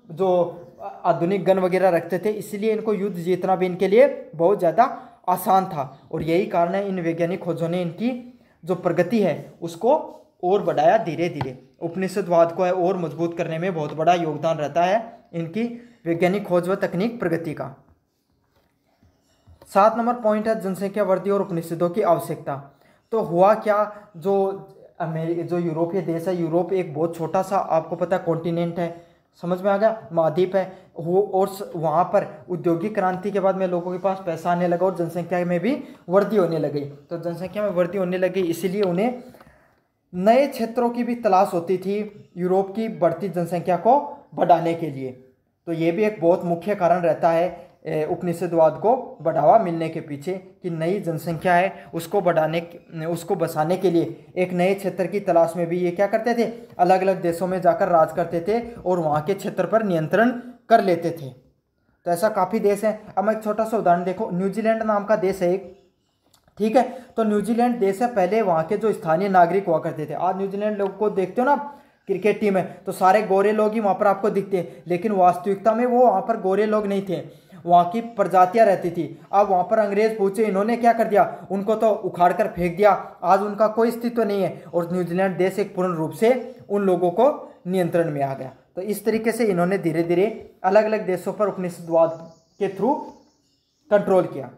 जो आधुनिक गन वगैरह रखते थे, इसलिए इनको युद्ध जीतना भी इनके लिए बहुत ज़्यादा आसान था। और यही कारण है इन वैज्ञानिक खोजों ने इनकी जो प्रगति है उसको और बढ़ाया धीरे धीरे। उपनिषदवाद को है और मजबूत करने में बहुत बड़ा योगदान रहता है इनकी वैज्ञानिक खोज व तकनीक प्रगति का। 7 नंबर पॉइंट है जनसंख्या वृद्धि और उपनिषदों की आवश्यकता। तो हुआ क्या, जो यूरोपीय देश है, यूरोप एक बहुत छोटा सा आपको पता है कॉन्टिनेंट है, समझ में आ गया, महाद्वीप है वो, और वहाँ पर औद्योगिक क्रांति के बाद में लोगों के पास पैसा आने लगा और जनसंख्या में भी वृद्धि होने लगी। तो जनसंख्या में वृद्धि होने लगी, इसीलिए उन्हें नए क्षेत्रों की भी तलाश होती थी यूरोप की बढ़ती जनसंख्या को बढ़ाने के लिए। तो ये भी एक बहुत मुख्य कारण रहता है उपनिषदवाद को बढ़ावा मिलने के पीछे, कि नई जनसंख्या है उसको उसको बसाने के लिए एक नए क्षेत्र की तलाश में भी ये क्या करते थे, अलग अलग देशों में जाकर राज करते थे और वहाँ के क्षेत्र पर नियंत्रण कर लेते थे। तो ऐसा काफ़ी देश है। अब मैं एक छोटा सा उदाहरण देखो, न्यूजीलैंड नाम का देश है एक, ठीक है। तो न्यूजीलैंड देश है, पहले वहाँ के जो स्थानीय नागरिक हुआ करते थे, आज न्यूजीलैंड लोग को देखते हो ना, क्रिकेट टीम है तो सारे गोरे लोग ही वहाँ पर आपको दिखते हैं, लेकिन वास्तविकता में वो वहाँ पर गोरे लोग नहीं थे, वहाँ की प्रजातियाँ रहती थी। अब वहाँ पर अंग्रेज पहुँचे, इन्होंने क्या कर दिया, उनको तो उखाड़ कर फेंक दिया, आज उनका कोई अस्तित्व नहीं है, और न्यूजीलैंड देश एक पूर्ण रूप से उन लोगों को नियंत्रण में आ गया। तो इस तरीके से इन्होंने धीरे धीरे अलग अलग देशों पर उपनिषदवाद के थ्रू कंट्रोल किया।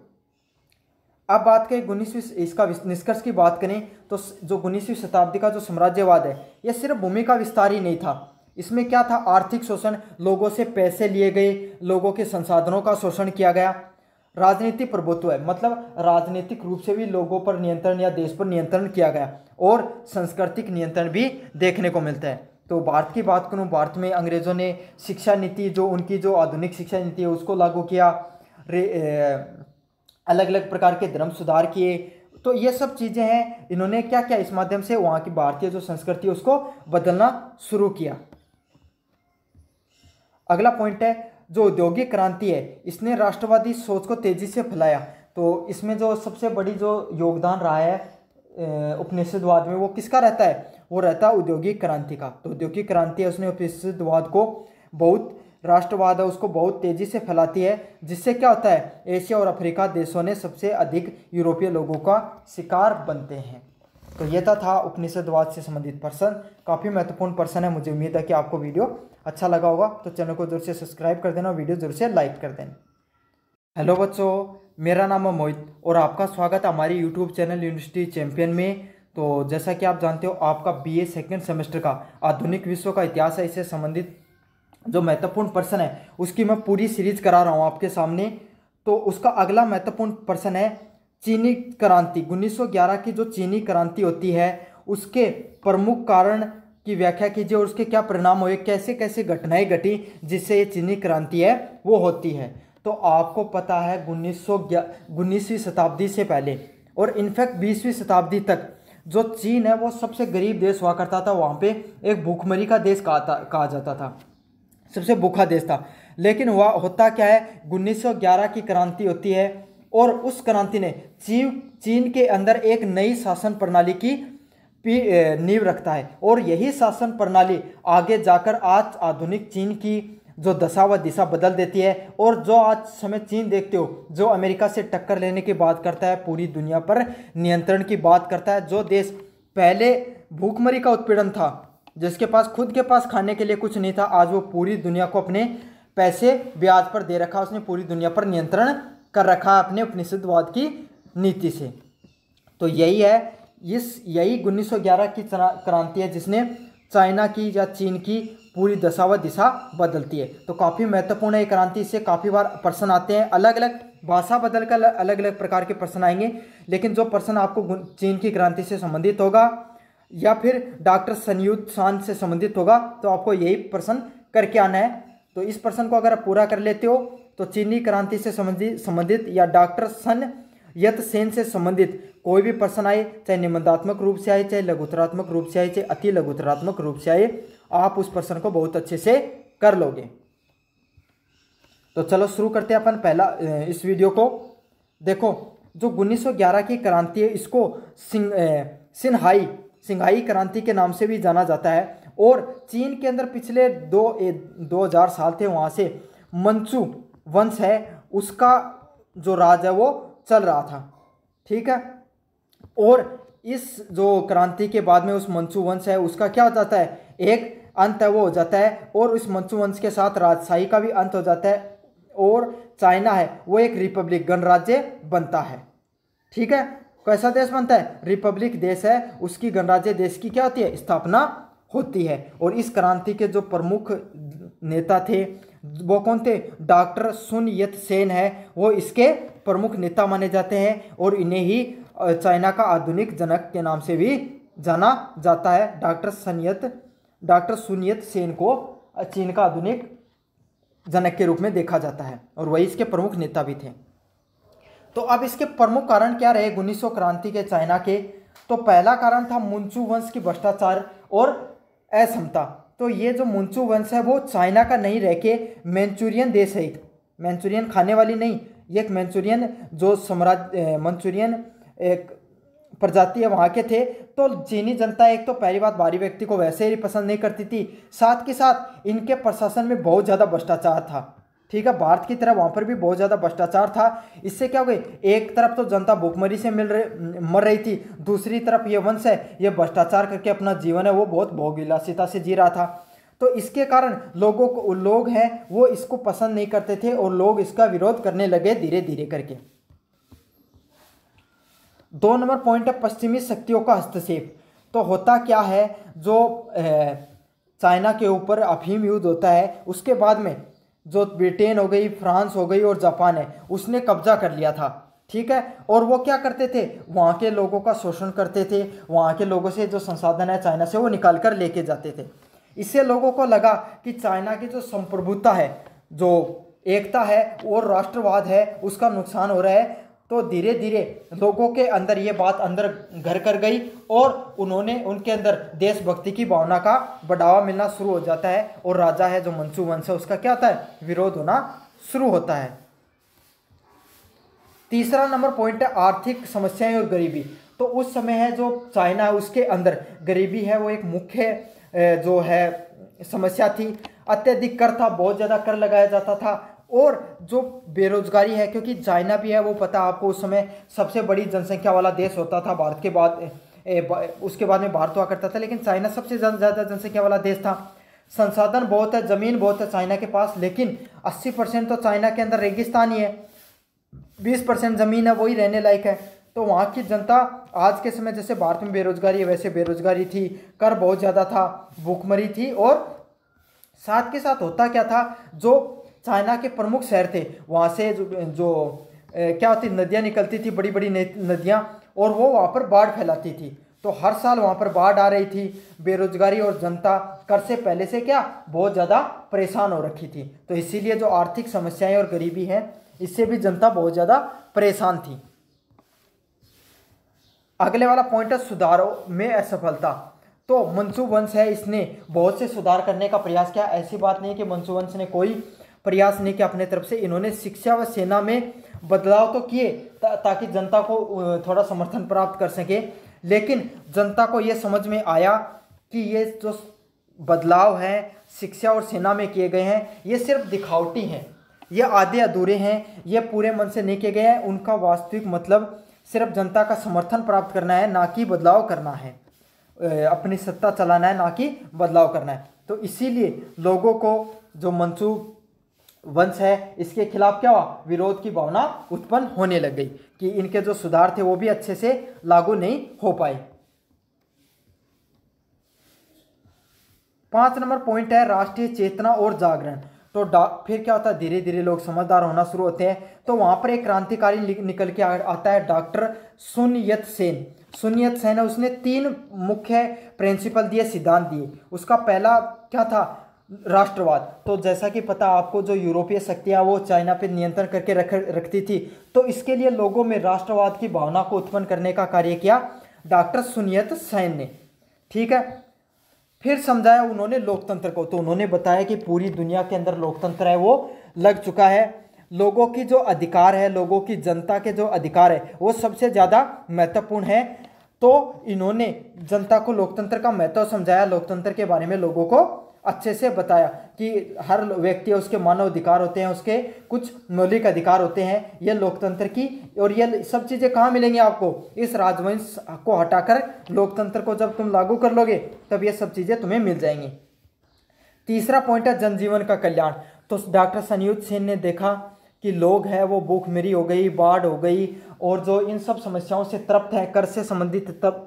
अब बात करें 19वीं इसका निष्कर्ष की बात करें तो जो 19वीं शताब्दी का जो साम्राज्यवाद है, यह सिर्फ भूमि का विस्तार ही नहीं था, इसमें क्या था, आर्थिक शोषण, लोगों से पैसे लिए गए, लोगों के संसाधनों का शोषण किया गया। राजनीतिक प्रभुत्व है, मतलब राजनीतिक रूप से भी लोगों पर नियंत्रण या देश पर नियंत्रण किया गया, और सांस्कृतिक नियंत्रण भी देखने को मिलता है। तो भारत की बात करूं, भारत में अंग्रेज़ों ने शिक्षा नीति, जो उनकी जो आधुनिक शिक्षा नीति है उसको लागू किया, अलग अलग प्रकार के धर्म सुधार किए। तो ये सब चीज़ें हैं, इन्होंने क्या किया, इस माध्यम से वहाँ की भारतीय जो संस्कृति है उसको बदलना शुरू किया। अगला पॉइंट है जो औद्योगिक क्रांति है, इसने राष्ट्रवादी सोच को तेजी से फैलाया। तो इसमें जो सबसे बड़ी जो योगदान रहा है उपनिषदवाद में, वो किसका रहता है, वो रहता है औद्योगिक क्रांति का। तो औद्योगिक क्रांति है, उसने उपनिषदवाद को बहुत, राष्ट्रवाद है उसको बहुत तेजी से फैलाती है, जिससे क्या होता है, एशिया और अफ्रीका देशों ने सबसे अधिक यूरोपीय लोगों का शिकार बनते हैं। तो ये था उपनिषदवाद से संबंधित प्रश्न, काफ़ी महत्वपूर्ण प्रश्न है। मुझे उम्मीद है कि आपको वीडियो अच्छा लगा होगा, तो चैनल को जरूर से सब्सक्राइब कर देना, वीडियो जरूर से लाइक कर देना। हेलो बच्चों, मेरा नाम है मोहित और आपका स्वागत है हमारे यूट्यूब चैनल यूनिवर्सिटी चैंपियन में। तो जैसा कि आप जानते हो, आपका BA सेकेंड सेमेस्टर का आधुनिक विश्व का इतिहास है, इससे संबंधित जो महत्वपूर्ण प्रश्न है उसकी मैं पूरी सीरीज करा रहा हूँ आपके सामने। तो उसका अगला महत्वपूर्ण प्रश्न है चीनी क्रांति। 1911 की जो चीनी क्रांति होती है उसके प्रमुख कारण की व्याख्या कीजिए और उसके क्या परिणाम हुए, कैसे कैसे घटनाएं घटी जिससे ये चीनी क्रांति है वो होती है। तो आपको पता है 19वीं शताब्दी से पहले और इनफैक्ट 20वीं शताब्दी तक जो चीन है वो सबसे गरीब देश हुआ करता था, वहाँ पे एक भूखमरी का देश कहा जाता था, सबसे भूखा देश था। लेकिन होता क्या है, 1911 की क्रांति होती है और उस क्रांति ने चीन के अंदर एक नई शासन प्रणाली की नींव रखता है, और यही शासन प्रणाली आगे जाकर आज आधुनिक चीन की जो दशा व दिशा बदल देती है। और जो आज समय चीन देखते हो, जो अमेरिका से टक्कर लेने की बात करता है, पूरी दुनिया पर नियंत्रण की बात करता है, जो देश पहले भूखमरी का उत्पीड़न था, जिसके पास खुद के पास खाने के लिए कुछ नहीं था, आज वो पूरी दुनिया को अपने पैसे ब्याज पर दे रखा, उसने पूरी दुनिया पर नियंत्रण कर रखा अपने उपनिषदवाद की नीति से। तो यही है, यही 1911 की क्रांति है जिसने चाइना की या चीन की पूरी दशा व दिशा बदलती है। तो काफ़ी महत्वपूर्ण है क्रांति, से काफ़ी बार प्रश्न आते हैं, अलग अलग भाषा बदल कर अलग अलग प्रकार के प्रश्न आएंगे, लेकिन जो प्रश्न आपको चीन की क्रांति से संबंधित होगा या फिर डॉक्टर सनयुत सान से संबंधित होगा, तो आपको यही प्रश्न करके आना है। तो इस प्रश्न को अगर आप पूरा कर लेते हो तो चीनी क्रांति से संबंधित या डॉक्टर सन यत सेन से संबंधित कोई भी प्रश्न आए, चाहे निबंधात्मक रूप से आए, चाहे लघुतरात्मक रूप से आए, चाहे अति लघुतरात्मक रूप से आए, आप उस प्रश्न को बहुत अच्छे से कर लोगे। तो चलो शुरू करते हैं अपन पहला इस वीडियो को। देखो, जो 1911 की क्रांति है इसको सिंघाई क्रांति के नाम से भी जाना जाता है। और चीन के अंदर पिछले 2000 साल थे, वहाँ से मंचू वंश है उसका जो राज है वो चल रहा था, ठीक है। और इस जो क्रांति के बाद में उस मंचू वंश है उसका क्या हो जाता है, एक अंत है वो हो जाता है, और उस मंचू वंश के साथ राजशाही का भी अंत हो जाता है, और चाइना है वो एक रिपब्लिक गणराज्य बनता है, ठीक है। कैसा देश बनता है, रिपब्लिक देश है, उसकी गणराज्य देश की क्या होती है, स्थापना होती है। और इस क्रांति के जो प्रमुख नेता थे वो कौन थे, डॉक्टर सुन यत सेन है, वो इसके प्रमुख नेता माने जाते हैं, और इन्हें ही चाइना का आधुनिक जनक के नाम से भी जाना जाता है। डॉक्टर सुन यत सेन को चीन का आधुनिक जनक के रूप में देखा जाता है, और वही इसके प्रमुख नेता भी थे। तो अब इसके प्रमुख कारण क्या रहे 1900 क्रांति के चाइना के, तो पहला कारण था मुंचू वंश की भ्रष्टाचार और असमता। तो ये जो मुंचू वंश है वो चाइना का नहीं रह के मैंचुरियन देश है, मैंचुरियन खाने वाली नहीं, ये एक मैंचुरियन जो मंचूरियन एक प्रजाति है वहाँ के थे। तो चीनी जनता एक तो पहली बात बाहरी व्यक्ति को वैसे ही पसंद नहीं करती थी, साथ के साथ इनके प्रशासन में बहुत ज़्यादा भ्रष्टाचार था, ठीक है। भारत की तरह वहाँ पर भी बहुत ज़्यादा भ्रष्टाचार था। इससे क्या हो गई, एक तरफ तो जनता भूखमरी से मर रही थी, दूसरी तरफ ये वंश है ये भ्रष्टाचार करके अपना जीवन है वो बहुत भोगविलासिता से जी रहा था। तो इसके कारण लोग हैं वो इसको पसंद नहीं करते थे, और लोग इसका विरोध करने लगे धीरे धीरे करके। 2 नंबर पॉइंट है पश्चिमी शक्तियों का हस्तक्षेप। तो होता क्या है, जो चाइना के ऊपर अफीम युद्ध होता है उसके बाद में जो ब्रिटेन हो गई, फ्रांस हो गई और जापान है उसने कब्जा कर लिया था, ठीक है। और वो क्या करते थे, वहाँ के लोगों का शोषण करते थे, वहाँ के लोगों से जो संसाधन है चाइना से वो निकाल कर लेके जाते थे। इससे लोगों को लगा कि चाइना की जो संप्रभुता है, जो एकता है और राष्ट्रवाद है उसका नुकसान हो रहा है। तो धीरे धीरे लोगों के अंदर ये बात अंदर घर कर गई, और उनके अंदर देशभक्ति की भावना का बढ़ावा मिलना शुरू हो जाता है, और राजा है जो मंचू वंश है उसका क्या होता है, विरोध होना शुरू होता है। तीसरा नंबर पॉइंट है आर्थिक समस्याएं और गरीबी। तो उस समय है जो चाइना है उसके अंदर गरीबी है वो एक मुख्य जो है समस्या थी। अत्यधिक कर था, बहुत ज़्यादा कर लगाया जाता था, और जो बेरोजगारी है, क्योंकि चाइना भी है वो पता आपको उस समय सबसे बड़ी जनसंख्या वाला देश होता था भारत के बाद, उसके बाद में भारत हुआ करता था, लेकिन चाइना सबसे ज़्यादा जनसंख्या वाला देश था। संसाधन बहुत है, ज़मीन बहुत है चाइना के पास, लेकिन 80% तो चाइना के अंदर रेगिस्तान ही है, 20% ज़मीन है वही रहने लायक है। तो वहाँ की जनता आज के समय जैसे भारत में बेरोजगारी है वैसे बेरोजगारी थी, कर बहुत ज़्यादा था, भूखमरी थी, और साथ के साथ होता क्या था, जो चाइना के प्रमुख शहर थे वहाँ से जो क्या होती नदियाँ निकलती थी, बड़ी बड़ी नदियाँ, और वो वहाँ पर बाढ़ फैलाती थी। तो हर साल वहाँ पर बाढ़ आ रही थी, बेरोजगारी और जनता कर से पहले से क्या बहुत ज़्यादा परेशान हो रखी थी। तो इसीलिए जो आर्थिक समस्याएं और गरीबी है इससे भी जनता बहुत ज़्यादा परेशान थी। अगले वाला पॉइंट है सुधारों में असफलता। तो मंचू वंश है इसने बहुत से सुधार करने का प्रयास किया, ऐसी बात नहीं कि मंचू वंश ने कोई प्रयास नहीं किया अपने तरफ से। इन्होंने शिक्षा व सेना में बदलाव तो किए ताकि जनता को थोड़ा समर्थन प्राप्त कर सके, लेकिन जनता को ये समझ में आया कि ये जो बदलाव है शिक्षा और सेना में किए गए हैं ये सिर्फ दिखावटी हैं, ये आधे अधूरे हैं, ये पूरे मन से नहीं किए गए हैं। उनका वास्तविक मतलब सिर्फ जनता का समर्थन प्राप्त करना है, ना कि बदलाव करना है, अपनी सत्ता चलाना है, ना कि बदलाव करना है। तो इसीलिए लोगों को जो मंचू वंश है इसके खिलाफ क्या हुआ, विरोध की भावना उत्पन्न होने लग गई कि इनके जो सुधार थे वो भी अच्छे से लागू नहीं हो पाए। 5 नंबर पॉइंट है राष्ट्रीय चेतना और जागरण। तो फिर क्या होता है, धीरे धीरे लोग समझदार होना शुरू होते हैं। तो वहाँ पर एक क्रांतिकारी निकल के आता है, डॉक्टर सुन यत सेन। सुन यत सेन है, उसने 3 मुख्य प्रिंसिपल दिए, सिद्धांत दिए। उसका पहला क्या था, राष्ट्रवाद। तो जैसा कि पता आपको, जो यूरोपीय शक्तियाँ वो चाइना पे नियंत्रण करके रखती थी, तो इसके लिए लोगों में राष्ट्रवाद की भावना को उत्पन्न करने का कार्य किया डॉक्टर sun यat-सेन ने। ठीक है, फिर समझाया उन्होंने लोकतंत्र को। तो उन्होंने बताया कि पूरी दुनिया के अंदर लोकतंत्र है वो लग चुका है, लोगों की जो अधिकार है, लोगों की जनता के जो अधिकार है वो सबसे ज़्यादा महत्वपूर्ण है। तो इन्होंने जनता को लोकतंत्र का महत्व समझाया, लोकतंत्र के बारे में लोगों को अच्छे से बताया कि हर व्यक्ति, उसके मानव अधिकार होते हैं, उसके कुछ मौलिक अधिकार होते हैं, ये लोकतंत्र की, और ये सब चीज़ें कहाँ मिलेंगी आपको, इस राजवंश को हटाकर लोकतंत्र को जब तुम लागू कर लोगे तब ये सब चीज़ें तुम्हें मिल जाएंगी। तीसरा पॉइंट है जनजीवन का कल्याण। तो डॉक्टर sun यat-सेन ने देखा कि लोग हैं वो भूखमरी हो गई, बाढ़ हो गई, और जो इन सब समस्याओं से तृप्त हैं, कर से संबंधित तब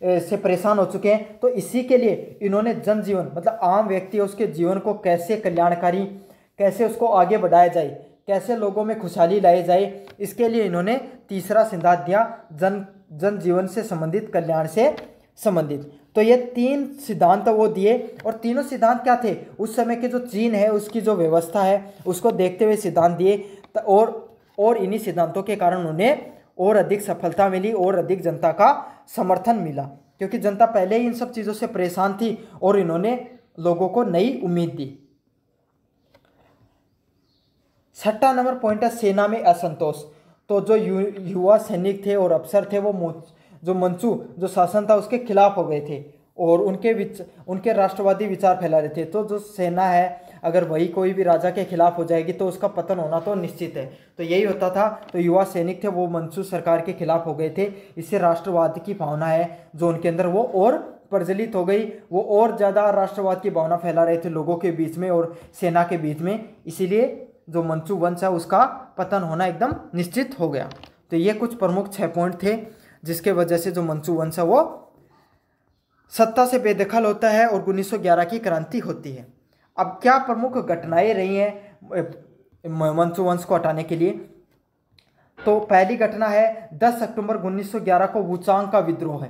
से परेशान हो चुके हैं। तो इसी के लिए इन्होंने जनजीवन, मतलब आम व्यक्ति उसके जीवन को कैसे कल्याणकारी, कैसे उसको आगे बढ़ाया जाए, कैसे लोगों में खुशहाली लाई जाए, इसके लिए इन्होंने तीसरा सिद्धांत दिया, जनजीवन से संबंधित, कल्याण से संबंधित। तो ये 3 सिद्धांत वो दिए, और तीनों सिद्धांत क्या थे, उस समय के जो चीन है उसकी जो व्यवस्था है उसको देखते हुए सिद्धांत दिए। और इन्हीं सिद्धांतों के कारण उन्हें और अधिक सफलता मिली और अधिक जनता का समर्थन मिला, क्योंकि जनता पहले ही इन सब चीज़ों से परेशान थी और इन्होंने लोगों को नई उम्मीद दी। 6वां नंबर पॉइंट है सेना में असंतोष। तो जो युवा सैनिक थे और अफसर थे वो जो मंचू जो शासन था उसके खिलाफ हो गए थे और उनके राष्ट्रवादी विचार फैला रहे थे। तो जो सेना है, अगर वही कोई भी राजा के खिलाफ हो जाएगी तो उसका पतन होना तो निश्चित है। तो यही होता था। तो युवा सैनिक थे वो मंचू सरकार के खिलाफ हो गए थे। इससे राष्ट्रवाद की भावना है जो उनके अंदर वो और प्रज्वलित हो गई, वो और ज़्यादा राष्ट्रवाद की भावना फैला रहे थे लोगों के बीच में और सेना के बीच में। इसीलिए जो मंचू वंश है उसका पतन होना एकदम निश्चित हो गया। तो ये कुछ प्रमुख 6 पॉइंट थे जिसके वजह से जो मंचू वंश है वो सत्ता से बेदखल होता है और 1911 की क्रांति होती है। अब क्या प्रमुख घटनाएं रही हैं मंचू वंश को हटाने के लिए? तो पहली घटना है 10 अक्टूबर 1911 को वुचांग का विद्रोह है।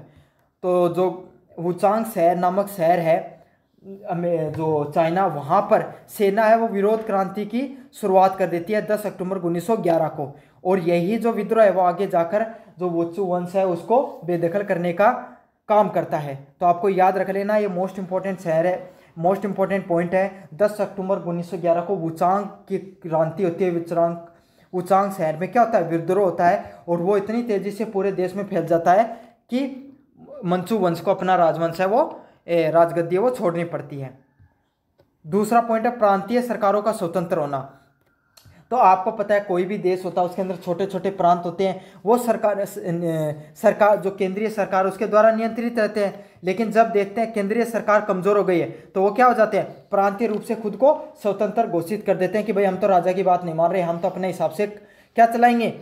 तो जो वुचांग शहर नामक शहर है जो चाइना, वहाँ पर सेना है वो विरोध क्रांति की शुरुआत कर देती है 10 अक्टूबर 1911 को। और यही जो विद्रोह है वो आगे जाकर जो वुचू वंश है उसको बेदखल करने का काम करता है। तो आपको याद रख लेना, ये मोस्ट इंपॉर्टेंट शहर है, मोस्ट इंपॉर्टेंट पॉइंट है। 10 अक्टूबर 1911 को वुचांग की क्रांति होती है। वुचांग शहर में क्या होता है, विद्रोह होता है और वो इतनी तेज़ी से पूरे देश में फैल जाता है कि मंचू वंश को अपना राजवंश है वो राजगद्दी वो छोड़नी पड़ती है। दूसरा पॉइंट है प्रांतीय सरकारों का स्वतंत्र होना। तो आपको पता है कोई भी देश होता है उसके अंदर छोटे छोटे प्रांत होते हैं, वो सरकार जो केंद्रीय सरकार उसके द्वारा नियंत्रित रहते हैं। लेकिन जब देखते हैं केंद्रीय सरकार कमज़ोर हो गई है तो वो क्या हो जाते हैं, प्रांतीय रूप से खुद को स्वतंत्र घोषित कर देते हैं कि भाई हम तो राजा की बात नहीं मान रहे, हम तो अपने हिसाब से क्या चलाएंगे,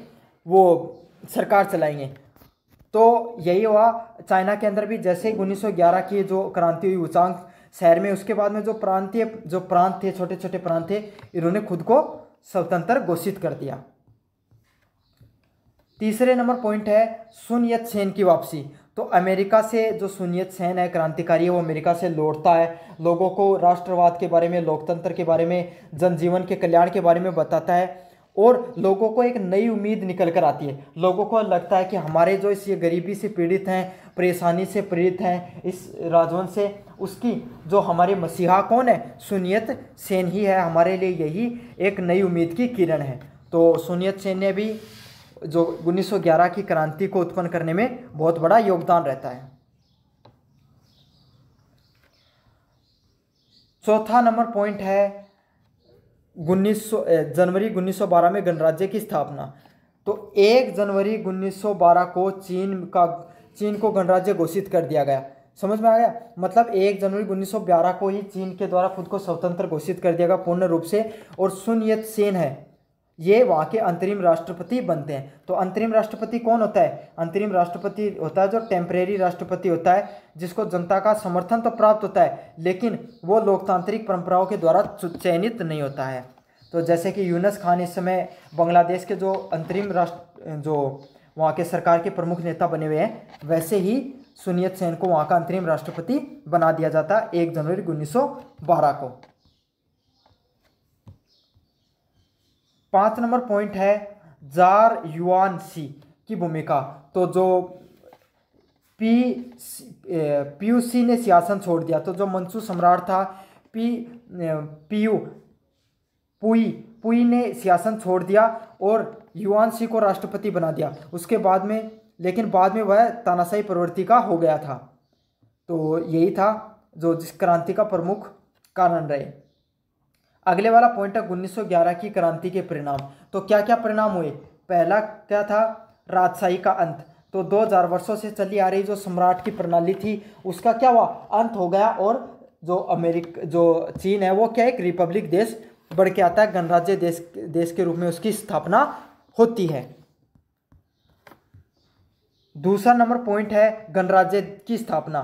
वो सरकार चलाएंगे। तो यही हुआ चाइना के अंदर भी। जैसे 1911 की जो क्रांति हुई वुचांग शहर में, उसके बाद में जो प्रांत थे, छोटे छोटे प्रांत थे, इन्होंने खुद को स्वतंत्र घोषित कर दिया। तीसरे नंबर पॉइंट है sun यat-सेन की वापसी। तो अमेरिका से जो sun यat-सेन है क्रांतिकारी है, वो अमेरिका से लौटता है, लोगों को राष्ट्रवाद के बारे में, लोकतंत्र के बारे में, जनजीवन के कल्याण के बारे में बताता है और लोगों को एक नई उम्मीद निकल कर आती है। लोगों को लगता है कि हमारे जो इस ये गरीबी से पीड़ित हैं, परेशानी से पीड़ित हैं, इस राजवंश से, उसकी जो हमारे मसीहा कौन है, sun यat-सेन ही है। हमारे लिए यही एक नई उम्मीद की किरण है। तो sun यat-सेन ने भी जो 1911 की क्रांति को उत्पन्न करने में बहुत बड़ा योगदान रहता है। चौथा नंबर पॉइंट है जनवरी 1912 में गणराज्य की स्थापना। तो 1 जनवरी 1912 को चीन को गणराज्य घोषित कर दिया गया। समझ में आ गया? मतलब 1 जनवरी 1912 को ही चीन के द्वारा खुद को स्वतंत्र घोषित कर दिया गया पूर्ण रूप से। और sun यat-सेन है ये वहाँ के अंतरिम राष्ट्रपति बनते हैं। तो अंतरिम राष्ट्रपति कौन होता है? अंतरिम राष्ट्रपति होता है जो टेम्परेरी राष्ट्रपति होता है, जिसको जनता का समर्थन तो प्राप्त होता है लेकिन वो लोकतांत्रिक परंपराओं के द्वारा चयनित नहीं होता है। तो जैसे कि यूनुस खान इस समय बांग्लादेश के जो अंतरिम जो वहाँ के सरकार के प्रमुख नेता बने हुए हैं, वैसे ही sun यat-सेन को वहाँ का अंतरिम राष्ट्रपति बना दिया जाता 1 जनवरी 1912 को। 5 नंबर पॉइंट है जार युआन सी की भूमिका। तो जो पीयूसी ने सियासत छोड़ दिया, तो जो मंचू सम्राट था पीयू पुई पुई ने सियासत छोड़ दिया और युआन सी को राष्ट्रपति बना दिया। उसके बाद में लेकिन बाद में वह तानाशाही प्रवृत्ति का हो गया था। तो यही था जो जिस क्रांति का प्रमुख कारण रहे। अगले वाला पॉइंट है 1911 की क्रांति के परिणाम। तो क्या क्या परिणाम हुए? पहला क्या था? राजशाही का अंत। तो 2000 वर्षों से चली आ रही जो सम्राट की प्रणाली थी उसका क्या हुआ? अंत हो गया और जो चीन है वो क्या एक रिपब्लिक देश बढ़ के आता है, गणराज्य देश के रूप में उसकी स्थापना होती है। दूसरा नंबर पॉइंट है गणराज्य की स्थापना।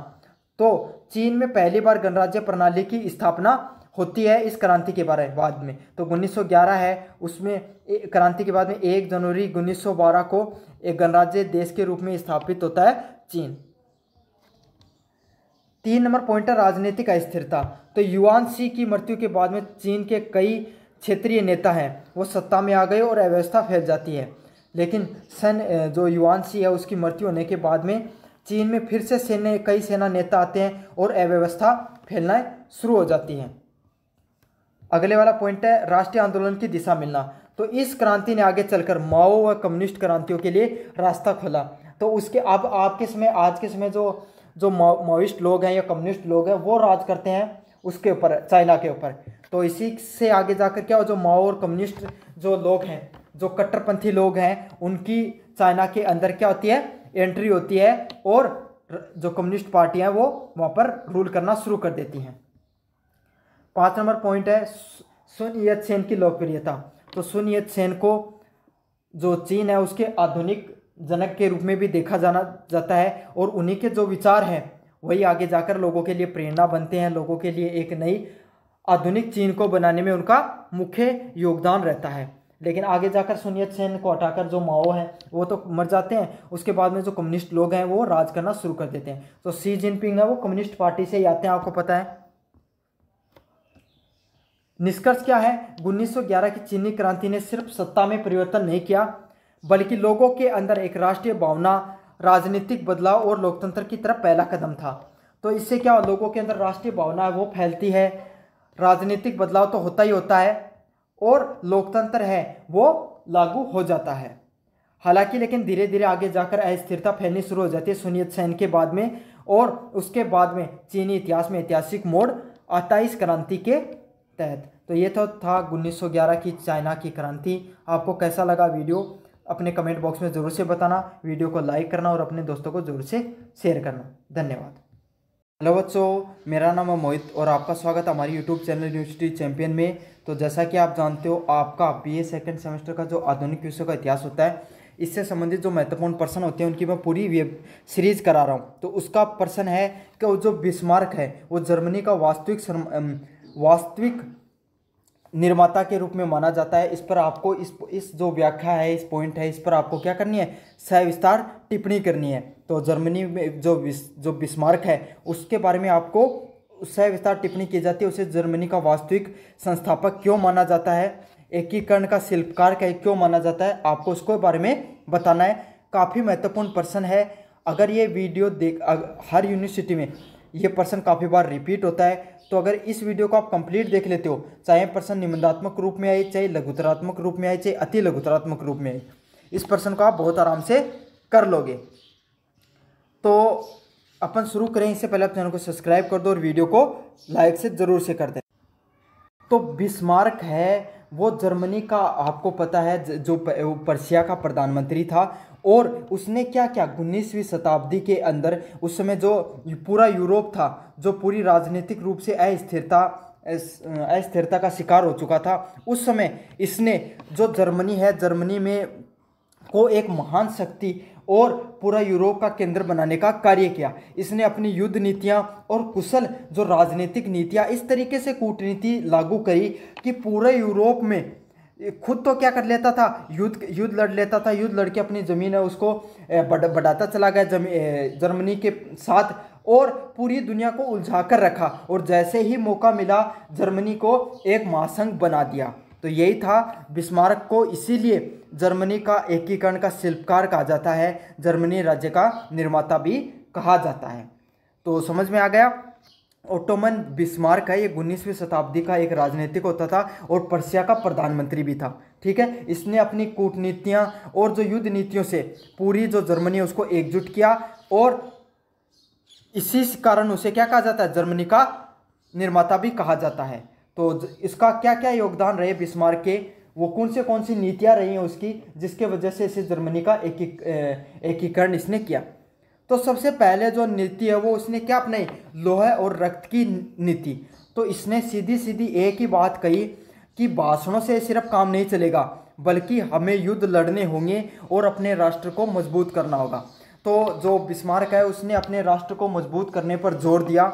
तो चीन में पहली बार गणराज्य प्रणाली की स्थापना होती है इस क्रांति के बाद में। तो 1911 है, उसमें क्रांति के बाद में 1 जनवरी 1912 को एक गणराज्य देश के रूप में स्थापित होता है चीन। 3 नंबर पॉइंट है राजनीतिक अस्थिरता। तो युआन सी की मृत्यु के बाद में चीन के कई क्षेत्रीय नेता हैं वो सत्ता में आ गए और अव्यवस्था फैल जाती है। लेकिन जो युआन सी है उसकी मृत्यु होने के बाद में चीन में फिर से कई सेना नेता आते हैं और अव्यवस्था फैलना शुरू हो जाती है। अगले वाला पॉइंट है राष्ट्रीय आंदोलन की दिशा मिलना। तो इस क्रांति ने आगे चलकर माओ व कम्युनिस्ट क्रांतियों के लिए रास्ता खोला। तो उसके अब आज के समय जो माओइस्ट लोग हैं या कम्युनिस्ट लोग हैं वो राज करते हैं उसके ऊपर, चाइना के ऊपर। तो इसी से आगे जाकर क्या हो, जो माओ और कम्युनिस्ट जो लोग हैं, जो कट्टरपंथी लोग हैं, उनकी चाइना के अंदर क्या होती है? एंट्री होती है और जो कम्युनिस्ट पार्टियां हैं वो वहाँ पर रूल करना शुरू कर देती हैं। 5 नंबर पॉइंट है सुन यत सेन की लोकप्रियता। तो सुन यत सेन को जो चीन है उसके आधुनिक जनक के रूप में भी देखा जाता है और उन्हीं के जो विचार हैं वही आगे जाकर लोगों के लिए प्रेरणा बनते हैं, लोगों के लिए एक नई आधुनिक चीन को बनाने में उनका मुख्य योगदान रहता है। लेकिन आगे जाकर सुन यत सेन को हटाकर जो माओ है वो तो मर जाते हैं, उसके बाद में जो कम्युनिस्ट लोग हैं वो राज करना शुरू कर देते हैं। तो शी जिनपिंग है वो कम्युनिस्ट पार्टी से ही आते हैं, आपको पता है। निष्कर्ष क्या है? 1911 की चीनी क्रांति ने सिर्फ सत्ता में परिवर्तन नहीं किया बल्कि लोगों के अंदर एक राष्ट्रीय भावना, राजनीतिक बदलाव और लोकतंत्र की तरफ पहला कदम था। तो इससे क्या हो, लोगों के अंदर राष्ट्रीय भावना है वो फैलती है, राजनीतिक बदलाव तो होता ही होता है और लोकतंत्र है वो लागू हो जाता है। हालांकि लेकिन धीरे धीरे आगे जाकर अस्थिरता फैलनी शुरू हो जाती है सुन यत सेन के बाद में, और उसके बाद में चीनी इतिहास में ऐतिहासिक मोड़ आता है इस क्रांति के तहत। तो ये तो था 1911 की चाइना की क्रांति। आपको कैसा लगा वीडियो अपने कमेंट बॉक्स में ज़रूर से बताना, वीडियो को लाइक करना और अपने दोस्तों को ज़रूर से शेयर करना। धन्यवाद। हेलो बच्चों, मेरा नाम है मोहित और आपका स्वागत है हमारी यूट्यूब चैनल यूनिवर्सिटी चैंपियन में। तो जैसा कि आप जानते हो, आपका बीए सेकंड सेमेस्टर का जो आधुनिक विषयों का इतिहास होता है, इससे संबंधित जो महत्वपूर्ण प्रश्न होते हैं उनकी मैं पूरी वेब सीरीज करा रहा हूँ। तो उसका प्रश्न है कि वो जो बिस्मार्क है वो जर्मनी का वास्तविक निर्माता के रूप में माना जाता है। इस पर आपको इस जो व्याख्या है, इस पॉइंट है, इस पर आपको क्या करनी है? सविस्तार टिप्पणी करनी है। तो जर्मनी में जो बिस्मार्क है उसके बारे में आपको सविस्तार टिप्पणी की जाती है। उसे जर्मनी का वास्तविक संस्थापक क्यों माना जाता है, एकीकरण का शिल्पकार क्यों माना जाता है, आपको उसके बारे में बताना है। काफ़ी महत्वपूर्ण प्रश्न है। अगर ये वीडियो हर यूनिवर्सिटी में ये प्रश्न काफ़ी बार रिपीट होता है, तो अगर इस वीडियो को आप कंप्लीट देख लेते हो, चाहे प्रश्न निबंधात्मक रूप में आए, चाहे लघुतरात्मक रूप में आए, चाहे अति लघुतरात्मक रूप में आए, इस प्रश्न को आप बहुत आराम से कर लोगे। तो अपन शुरू करें इससे पहले आप चैनल को सब्सक्राइब कर दो और वीडियो को लाइक से ज़रूर से कर दें। तो बिस्मार्क है वो जर्मनी का, आपको पता है, जो पर्शिया का प्रधानमंत्री था और उसने क्या क्या 19वीं शताब्दी के अंदर, उस समय जो पूरा यूरोप था जो पूरी राजनीतिक रूप से अस्थिरता का शिकार हो चुका था, उस समय इसने जो जर्मनी है, जर्मनी में को एक महान शक्ति और पूरा यूरोप का केंद्र बनाने का कार्य किया। इसने अपनी युद्ध नीतियां और कुशल जो राजनीतिक नीतियां इस तरीके से कूटनीति लागू करी कि पूरे यूरोप में खुद तो क्या कर लेता था, युद्ध लड़ लेता था, युद्ध लड़ के अपनी ज़मीन है उसको बढ़ाता चला गया जर्मनी के साथ, और पूरी दुनिया को उलझा कर रखा। और जैसे ही मौका मिला जर्मनी को एक महासंघ बना दिया। तो यही था बिस्मार्क को, इसीलिए जर्मनी का एकीकरण का शिल्पकार कहा जाता है, जर्मनी राज्य का निर्माता भी कहा जाता है। तो समझ में आ गया। ओटोमन बिस्मार्क है, ये 19वीं शताब्दी का एक राजनीतिक होता था और पर्शिया का प्रधानमंत्री भी था। ठीक है, इसने अपनी कूटनीतियाँ और जो युद्ध नीतियों से पूरी जो जर्मनी है उसको एकजुट किया, और इसी कारण उसे क्या कहा जाता है, जर्मनी का निर्माता भी कहा जाता है। तो इसका क्या क्या योगदान रहे बिस्मार्क के, वो कौन सी नीतियाँ रही हैं उसकी, जिसके वजह से इसे जर्मनी का एकीकरण इसने किया। तो सबसे पहले जो नीति है वो उसने क्या अपनाई, लोहे और रक्त की नीति। तो इसने सीधी सीधी एक ही बात कही कि भाषणों से सिर्फ काम नहीं चलेगा, बल्कि हमें युद्ध लड़ने होंगे और अपने राष्ट्र को मजबूत करना होगा। तो जो बिस्मार्क है उसने अपने राष्ट्र को मजबूत करने पर जोर दिया।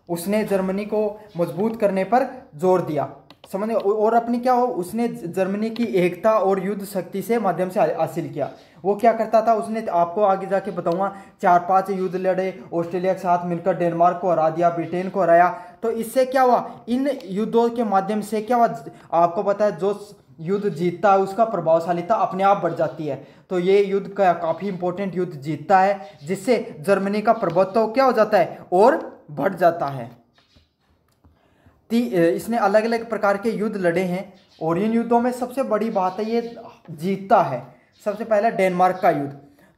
उसने जर्मनी को मजबूत करने पर जोर दिया, समझे। और अपनी क्या हो, उसने जर्मनी की एकता और युद्ध शक्ति से माध्यम से हासिल किया। वो क्या करता था, उसने आपको आगे जाके बताऊंगा 4-5 युद्ध लड़े, ऑस्ट्रेलिया के साथ मिलकर डेनमार्क को हरा दिया, ब्रिटेन को हराया। तो इससे क्या हुआ, इन युद्धों के माध्यम से क्या हुआ, आपको पता है जो युद्ध जीतता है उसका प्रभावशालीता अपने आप बढ़ जाती है। तो ये युद्ध का काफ़ी इंपॉर्टेंट युद्ध जीतता है, जिससे जर्मनी का प्रभुत्व क्या हो जाता है और बढ़ जाता है। इसने अलग अलग प्रकार के युद्ध लड़े हैं और इन युद्धों में सबसे बड़ी बात है ये जीतता है। सबसे पहला डेनमार्क का युद्ध,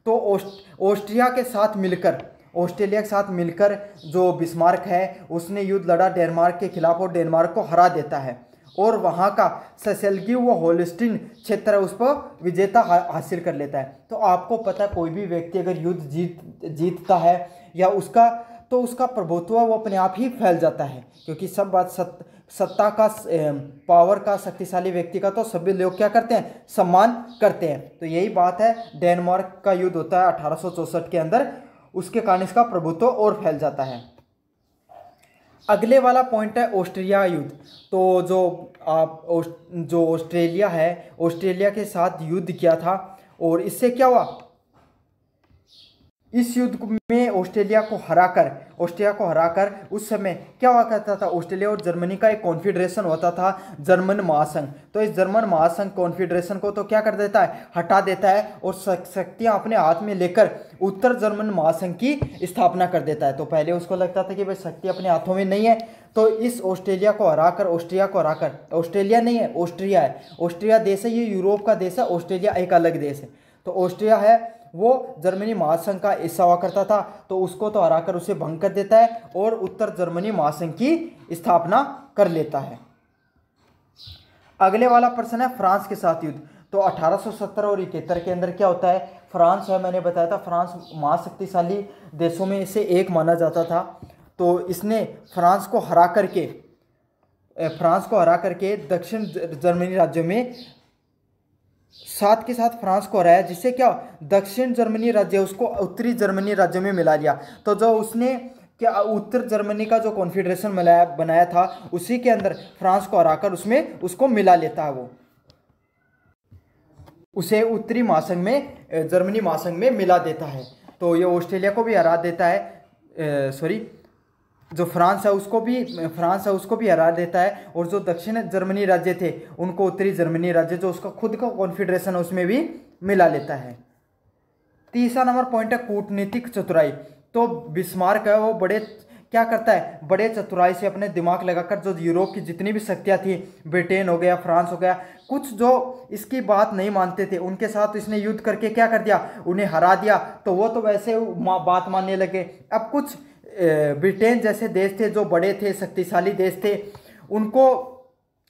तो ऑस्ट्रिया के साथ मिलकर, ऑस्ट्रेलिया के साथ मिलकर जो बिस्मार्क है उसने युद्ध लड़ा डेनमार्क के खिलाफ और डेनमार्क को हरा देता है, और वहाँ का सेसेल्गी व होल्स्टीन क्षेत्र उस पर विजेता हासिल कर लेता है। तो आपको पता है कोई भी व्यक्ति अगर युद्ध जीतता है या उसका, तो उसका प्रभुत्व वो अपने आप ही फैल जाता है, क्योंकि सब बात सत्ता का, पावर का, शक्तिशाली व्यक्ति का तो सभी लोग क्या करते हैं, सम्मान करते हैं। तो यही बात है, डेनमार्क का युद्ध होता है 1864 के अंदर, उसके कारण इसका प्रभुत्व और फैल जाता है। अगले वाला पॉइंट है ऑस्ट्रिया युद्ध। तो जो ऑस्ट्रेलिया है, ऑस्ट्रेलिया के साथ युद्ध किया था, और इससे क्या हुआ, इस युद्ध में ऑस्ट्रेलिया को हराकर उस समय क्या हुआ करता था, ऑस्ट्रेलिया और जर्मनी का एक कॉन्फेडरेशन होता था, जर्मन महासंघ। तो इस जर्मन महासंघ कॉन्फेडरेशन को तो क्या कर देता है, हटा देता है, और शक्तियां अपने हाथ में लेकर उत्तर जर्मन महासंघ की स्थापना कर देता है। तो पहले उसको लगता था कि भाई शक्ति अपने हाथों में नहीं है, तो इस ऑस्ट्रेलिया को हराकर, ऑस्ट्रेलिया नहीं है, ऑस्ट्रिया है, ऑस्ट्रिया देश है, ये यूरोप का देश है, ऑस्ट्रेलिया एक अलग देश है। तो ऑस्ट्रिया है वो जर्मनी महासंघ का हिस्सा हुआ करता था, तो उसको तो हराकर उसे भंग कर देता है और उत्तर जर्मनी महासंघ की स्थापना कर लेता है। अगले वाला प्रश्न है फ्रांस के साथ युद्ध। तो 1870 और 71 के अंदर क्या होता है, फ्रांस है, मैंने बताया था फ्रांस महाशक्तिशाली देशों में से एक माना जाता था। तो इसने फ्रांस को हरा करके दक्षिण जर्मनी राज्यों में साथ के साथ फ्रांस को हराया, जिससे क्या दक्षिण जर्मनी राज्य उसको उत्तरी जर्मनी राज्य में मिला लिया। तो जो उसने क्या उत्तर जर्मनी का जो कॉन्फेडरेशन बनाया था, उसी के अंदर फ्रांस को हराकर उसमें उसको मिला लेता है, वो उसे उत्तरी महासंघ में, जर्मनी महासंघ में मिला देता है। तो ये ऑस्ट्रेलिया को भी हरा देता है, जो फ्रांस है उसको भी हरा देता है, और जो दक्षिण जर्मनी राज्य थे उनको उत्तरी जर्मनी राज्य जो उसका खुद का कॉन्फेडरेशन है उसमें भी मिला लेता है। तीसरा नंबर पॉइंट है कूटनीतिक चतुराई। तो बिस्मार्क है वो क्या करता है, बड़े चतुराई से अपने दिमाग लगाकर जो यूरोप की जितनी भी शक्तियाँ थी, ब्रिटेन हो गया, फ्रांस हो गया, कुछ जो इसकी बात नहीं मानते थे उनके साथ इसने युद्ध करके क्या कर दिया, उन्हें हरा दिया। तो वो तो वैसे बात मानने लगे। अब कुछ ब्रिटेन जैसे देश थे जो बड़े थे, शक्तिशाली देश थे, उनको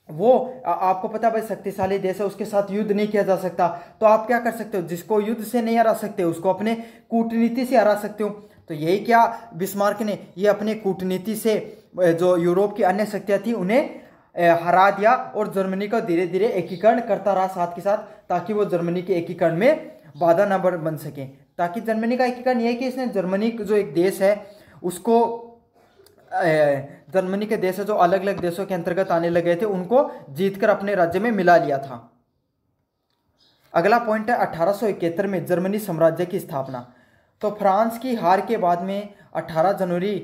आपको पता भाई शक्तिशाली देश है, उसके साथ युद्ध नहीं किया जा सकता। तो आप क्या कर सकते हो, जिसको युद्ध से नहीं हरा सकते उसको अपने कूटनीति से हरा सकते हो। तो यही क्या बिस्मार्क ने ये अपने कूटनीति से जो यूरोप की अन्य शक्तियाँ थी उन्हें हरा दिया, और जर्मनी का धीरे धीरे एकीकरण करता रहा साथ के साथ, ताकि वो जर्मनी के एकीकरण में बाधा न बन सके। ताकि जर्मनी का एकीकरण यह है कि इसने जर्मनी जो एक देश है उसको, जर्मनी के देश जो अलग अलग देशों के अंतर्गत आने लगे थे उनको जीतकर अपने राज्य में मिला लिया था। अगला पॉइंट है 1871 में जर्मनी साम्राज्य की स्थापना। तो फ्रांस की हार के बाद में 18 जनवरी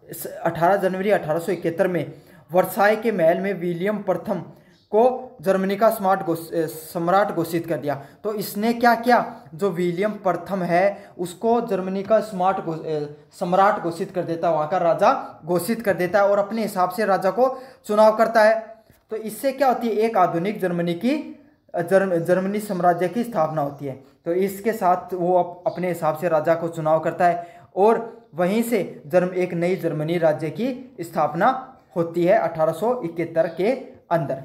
18 जनवरी 1871 में वर्साय के महल में विलियम प्रथम को जर्मनी का सम्राट घोषित कर दिया। तो इसने क्या किया, जो विलियम प्रथम है उसको जर्मनी का सम्राट घोषित कर देता है, वहाँ का राजा घोषित कर देता है और अपने हिसाब से राजा को चुनाव करता है। तो इससे क्या होती है, एक आधुनिक जर्मनी साम्राज्य की स्थापना होती है। तो इसके साथ वो अपने हिसाब से राजा को चुनाव करता है और वहीं से एक नई जर्मनी राज्य की स्थापना होती है 1871 के अंदर।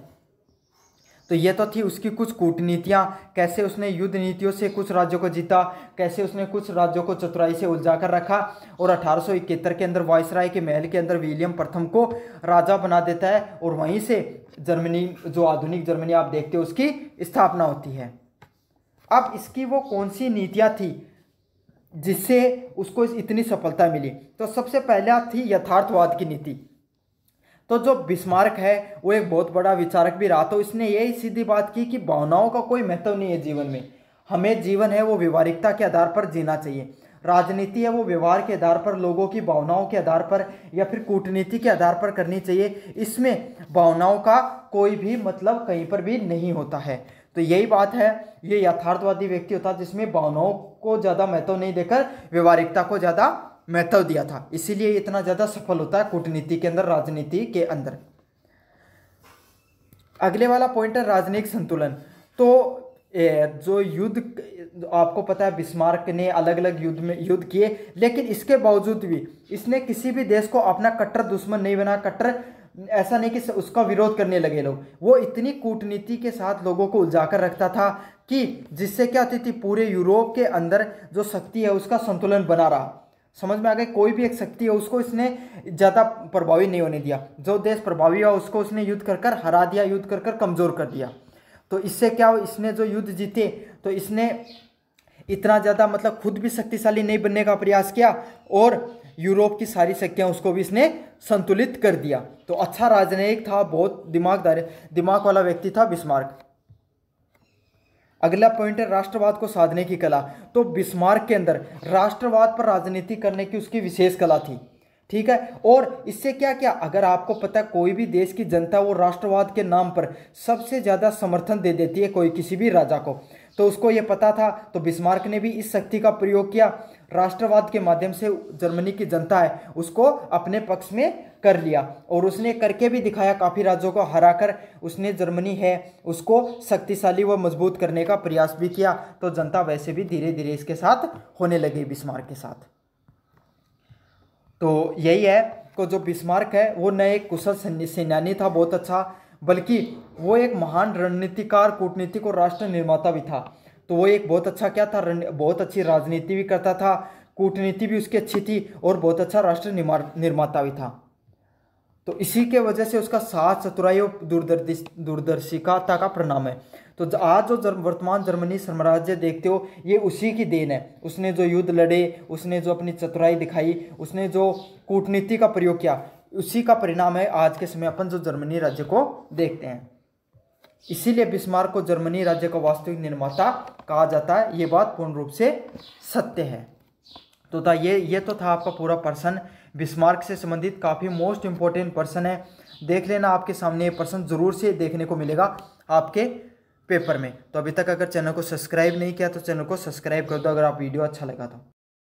तो ये तो थी उसकी कुछ कूटनीतियाँ, कैसे उसने युद्ध नीतियों से कुछ राज्यों को जीता, कैसे उसने कुछ राज्यों को चतुराई से उलझा कर रखा और 1871 के अंदर वायसराय के महल के अंदर विलियम प्रथम को राजा बना देता है और वहीं से जर्मनी, जो आधुनिक जर्मनी आप देखते हो, उसकी स्थापना होती है। अब इसकी वो कौन सी नीतियाँ थी जिससे उसको इतनी सफलता मिली? तो सबसे पहला थी यथार्थवाद की नीति। तो जो बिस्मार्क है वो एक बहुत बड़ा विचारक भी रहा। तो इसने यही सीधी बात की कि भावनाओं का कोई महत्व नहीं है जीवन में, हमें जीवन है वो व्यवहारिकता के आधार पर जीना चाहिए। राजनीति है वो व्यवहार के आधार पर, लोगों की भावनाओं के आधार पर या फिर कूटनीति के आधार पर करनी चाहिए। इसमें भावनाओं का कोई भी मतलब कहीं पर भी नहीं होता है। तो यही बात है, ये यथार्थवादी व्यक्ति होता है जिसमें भावनाओं को ज़्यादा महत्व नहीं देकर व्यवहारिकता को ज़्यादा महत्व दिया था, इसीलिए इतना ज़्यादा सफल होता है कूटनीति के अंदर, राजनीति के अंदर। अगले वाला पॉइंट है राजनीतिक संतुलन। तो जो युद्ध, आपको पता है बिस्मार्क ने अलग अलग युद्ध किए, लेकिन इसके बावजूद भी इसने किसी भी देश को अपना कट्टर दुश्मन नहीं बना। कट्टर ऐसा नहीं कि उसका विरोध करने लगे लोग, वो इतनी कूटनीति के साथ लोगों को उलझाकर रखता था कि जिससे क्या होती थी, पूरे यूरोप के अंदर जो शक्ति है उसका संतुलन बना रहा। समझ में आ गया, कोई भी एक शक्ति है उसको इसने ज़्यादा प्रभावी नहीं होने दिया। जो देश प्रभावी हुआ उसको उसने युद्ध कर हरा दिया, युद्ध कर कमज़ोर कर दिया। तो इससे क्या हो, इसने जो युद्ध जीते तो इसने इतना ज़्यादा मतलब खुद भी शक्तिशाली नहीं बनने का प्रयास किया और यूरोप की सारी शक्तियाँ उसको भी इसने संतुलित कर दिया। तो अच्छा राजनयिक था, बहुत दिमाग वाला व्यक्ति था बिस्मार्क। अगला पॉइंट है राष्ट्रवाद को साधने की कला। तो बिस्मार्क के अंदर राष्ट्रवाद पर राजनीति करने की उसकी विशेष कला थी, ठीक है। और इससे क्या क्या, अगर आपको पता है कोई भी देश की जनता वो राष्ट्रवाद के नाम पर सबसे ज़्यादा समर्थन दे देती है कोई किसी भी राजा को, तो उसको ये पता था। तो बिस्मार्क ने भी इस शक्ति का प्रयोग किया, राष्ट्रवाद के माध्यम से जर्मनी की जनता है उसको अपने पक्ष में कर लिया और उसने करके भी दिखाया। काफ़ी राज्यों को हराकर उसने जर्मनी है उसको शक्तिशाली व मजबूत करने का प्रयास भी किया। तो जनता वैसे भी धीरे धीरे इसके साथ होने लगी बिस्मार्क के साथ। तो यही है को जो बिस्मार्क है वो न एक कुशल सेनानी था बहुत अच्छा, बल्कि वो एक महान रणनीतिकार, कूटनीतिक और राष्ट्र निर्माता भी था। तो वो एक बहुत अच्छा क्या था, बहुत अच्छी राजनीति भी करता था, कूटनीति भी उसकी अच्छी थी और बहुत अच्छा राष्ट्र निर्माता भी था। तो इसी के वजह से उसका साहस, चतुराई और दूरदर्शिता का परिणाम है। तो आज जो वर्तमान जर्मनी साम्राज्य देखते हो ये उसी की देन है। उसने जो युद्ध लड़े, उसने जो अपनी चतुराई दिखाई, उसने जो कूटनीति का प्रयोग किया, उसी का परिणाम है आज के समय अपन जो जर्मनी राज्य को देखते हैं। इसीलिए बिस्मार्क को जर्मनी राज्य का वास्तविक निर्माता कहा जाता है। ये बात पूर्ण रूप से सत्य है। तो था ये तो था आपका पूरा पर्सन। बिस्मार्क से संबंधित काफ़ी मोस्ट इंपॉर्टेंट पर्सन है, देख लेना, आपके सामने ये पर्सन जरूर से देखने को मिलेगा आपके पेपर में। तो अभी तक अगर चैनल को सब्सक्राइब नहीं किया तो चैनल को सब्सक्राइब कर दो अगर आप वीडियो अच्छा लगा तो।